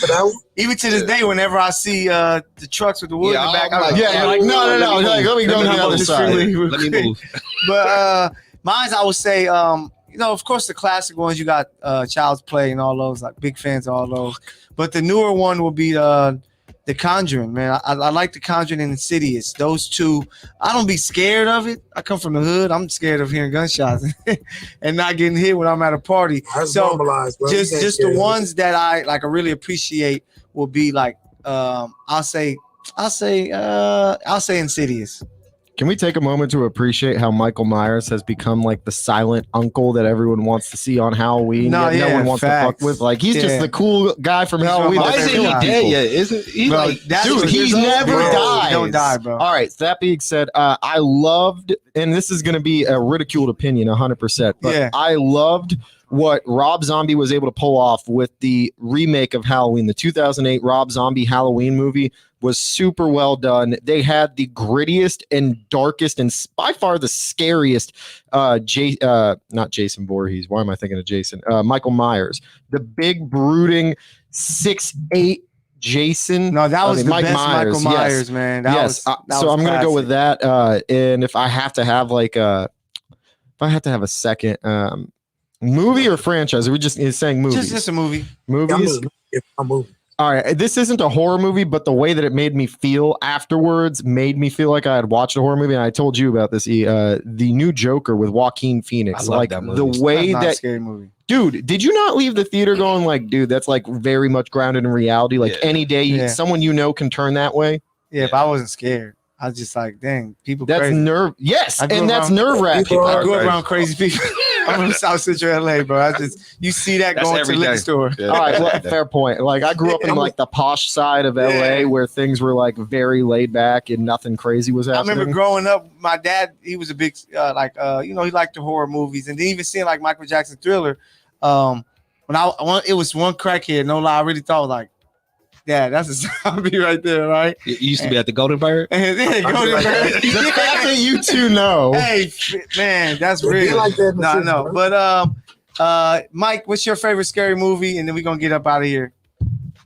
Even to this day, whenever I see the trucks with the wood in the back, I'm like, no. Like, let me go to the other side. Let me move. But mine's, I would say, of course, the classic ones. You got Child's Play and all those. Like, big fans of all those. But the newer one will be The Conjuring, man. I like The Conjuring and Insidious. Those two, I don't be scared of it. I come from the hood. I'm scared of hearing gunshots and not getting hit when I'm at a party. That's so normalized, bro. Just the ones that I really appreciate will be like I'll say Insidious. Can we take a moment to appreciate how Michael Myers has become like the silent uncle that everyone wants to see on Halloween? No one wants to fuck with. Like, he's just the cool guy from Halloween. Why isn't he dead yet? Isn't he? Bro, he's never died. He don't die, bro. All right. So that being said, I loved, and this is going to be a ridiculed opinion, 100%. But I loved what Rob Zombie was able to pull off with the remake of Halloween, the 2008 Rob Zombie Halloween movie, was super well done. They had the grittiest and darkest and by far the scariest not Jason Voorhees. Why am I thinking of Jason? Michael Myers. The big brooding 6'8" Jason. No, that was the Mike best Myers. Michael Myers, man. That was so I'm going to go with that. And if I have to have a second movie or franchise, are we just saying movies? Just a movie. Movies? A movie. All right, this isn't a horror movie, but the way that it made me feel afterwards made me feel like I had watched a horror movie. And I told you about this, the new Joker with Joaquin Phoenix. I love like that movie. the way That's not a that, scary movie. dude, did you not leave the theater going like, dude, that's like very much grounded in reality? Like any day, someone can turn that way. Yeah, if I wasn't scared, I was just like, dang, people That's crazy. Yes, I grew and that's around- nerve wracking. I grew up around crazy people. I'm from South Central LA, bro. You see that That's going to every the liquor day. store. All right, well, fair point. Like I grew up in like the posh side of LA where things were like very laid back and nothing crazy was I happening. remember growing up, my dad, he was a big, he liked the horror movies. And then even seeing like Michael Jackson Thriller, it was one crackhead, no lie, I really thought like, yeah, that's a zombie right there, right? You used to be at the Golden Bird. And then go to The fact that you two know. Hey, man, that's It'd be real. like that in the No, city, no. bro. But Mike, what's your favorite scary movie? And then we're gonna get up out of here.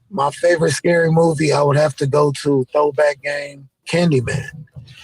My favorite scary movie, I would have to go to Throwback Game, Candyman.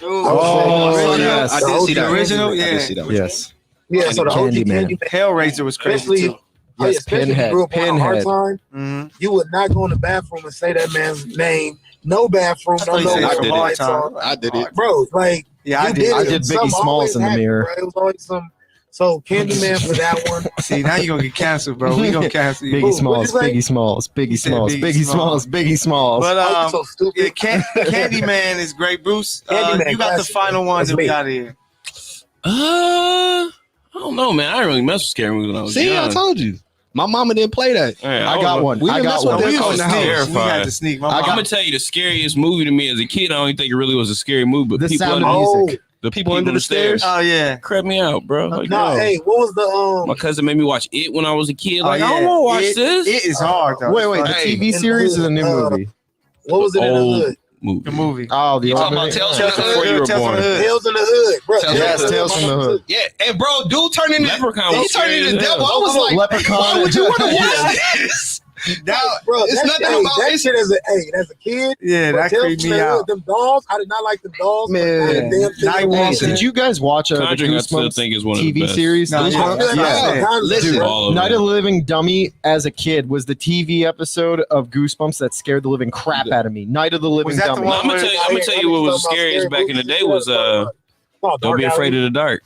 Oh, yes. I did see that. Original, I yeah. did see that. Yes. Yeah, so the OG Candyman. Candyman. Hellraiser was crazy Especially, too. Yes, especially if Pinhead. you grew up on a hard time, Mm-hmm. you would not go in the bathroom and say that man's name. No bathroom, no you said no it was a hard lights on. time. I did it. Bro, like Yeah, I you did. I it. did Biggie Something Smalls always in the happened, mirror. bro. It was always some. So Candyman for that one. See, now you're gonna get canceled, bro. We gonna cancel you. Biggie What'd Smalls, you say? Biggie Smalls, Biggie He said Smalls, Biggie Biggie Smalls. Smalls, Biggie Smalls. But Oh, you so stupid. Candyman is great, Bruce. Candyman, You got the classic, final man. one That's that we me. got here. I don't know, man. I didn't really mess with scary movies when I was See, young. I told you. My mama didn't play that. Hey, I got one. We I didn't got mess with one. that. We was was in the sneak. house. We had to sneak. My I'm mom- gonna tell you the scariest movie to me as a kid. I don't even think it really was a scary movie, but The people Sound under of Oh, Music. the people under the stairs. Oh yeah. Crap me out, bro. Like, no, yo. hey, what was the My cousin made me watch it when I was a kid. Like, Oh, I don't yeah. want to watch It- this. It is hard though. Wait, the Hey, TV in series the or the new hood, movie? what was it in the Old hood? movie. The movie. Oh, the You old talking about movie? Tales Tales from from the the Hood? you were Tales from born. the Hood. Tales in the Hood, bro. Tales Yes, Tales from the Hood. Yeah, and bro, dude turned into Leprechaun was he turned scary into as the hell. devil. I was like, Leprechaun. why would you want to watch this? That, Bro, It's that, nothing hey, about that it. shit as a kid. yeah, bro, that Tales creeped from me the Hood, out. Them dolls, I did not like them dolls. but Man. not a damn thing Night about Walking. it. Did you guys watch the Conjuring, I still Goosebumps think is one of the TV best. series? No, Goosebumps? yeah. Listen, Dude, all of Night them. of the Living Dummy as a kid was the TV episode of Goosebumps that scared the living crap out of me. Night of the Living Was that the Dummy. one- I'm gonna tell you what was scariest back in the day was Don't Be Afraid of the Dark.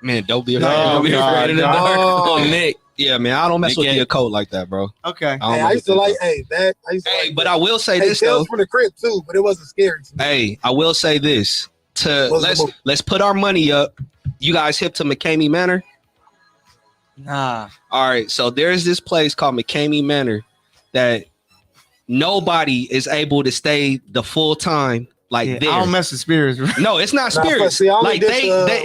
Man, don't be No, afraid. Don't Be God, Afraid of the no. Dark. Oh, Nick. Yeah, man, I don't mess Nick with the ain't- occult like that, bro. Okay. I don't Hey, mess I used to with like, that. hey, that. I used to Hey, like but that. I will say Hey, this Tales though. from the Crypt too, but it wasn't scary to me. Hey, I will say this. What's the movie? Let's put our money up. You guys hip to McCamey Manor? Nah. All right, so there's this place called McCamey Manor that nobody is able to stay the full time like Yeah, there. I don't mess with spirits, bro. No, it's not Nah, spirits. see, I only Like did,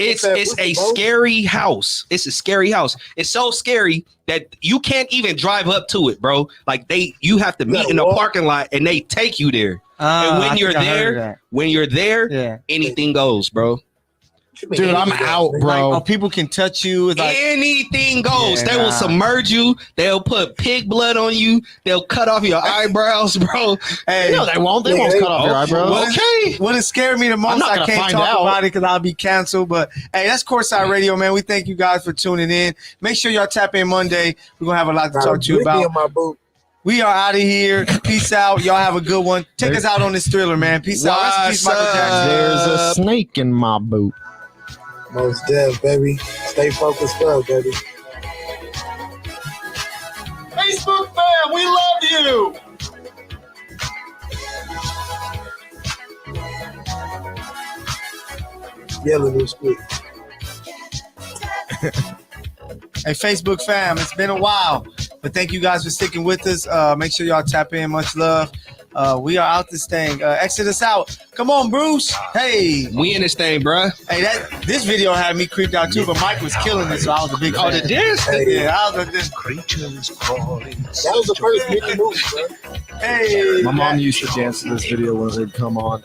it's what's a the boat? scary house. It's a scary house. It's so scary that you can't even drive up to it, bro. Like you have to meet gotta in a walk? parking lot and they take you there. And when I you're think I heard there, when you're there, that. Yeah. anything goes, bro. Dude, I'm out, Like, bro. people can touch you. It's like, Anything goes. Yeah, They will nah. submerge you. They'll put pig blood on you. They'll cut off your eyebrows, bro. hey, No, they won't. They Yeah, won't they- cut off your eyebrows. Okay. what has scared me the most, not I gonna can't find talk out. about it because I'll be canceled. But hey, that's Courtside Radio, man. We thank you guys for tuning in. Make sure y'all tap in Monday. We're gonna have a lot to talk to you about. In my boot. We are out of here. Peace out. Y'all have a good one. Take us out on this thriller, man. Peace out. Rest in peace, Michael Jackson. There's a snake in my boot. Most deaf, baby. Stay focused up, baby. Facebook fam, we love you. Yelling this quick. Hey, Facebook fam, it's been a while, but thank you guys for sticking with us. Make sure y'all tap in. Much love. We are out this thing. Exit us out. Come on, Bruce. Hey. We in this thing, bruh. Hey, this video had me creeped out too, but Mike was killing it, so I was a big fan. Oh, the dance? Yeah, I was a this. Creatures crawling. That was the first Mickey movie, bro. Hey. My mom used to dance to this video when it would come on.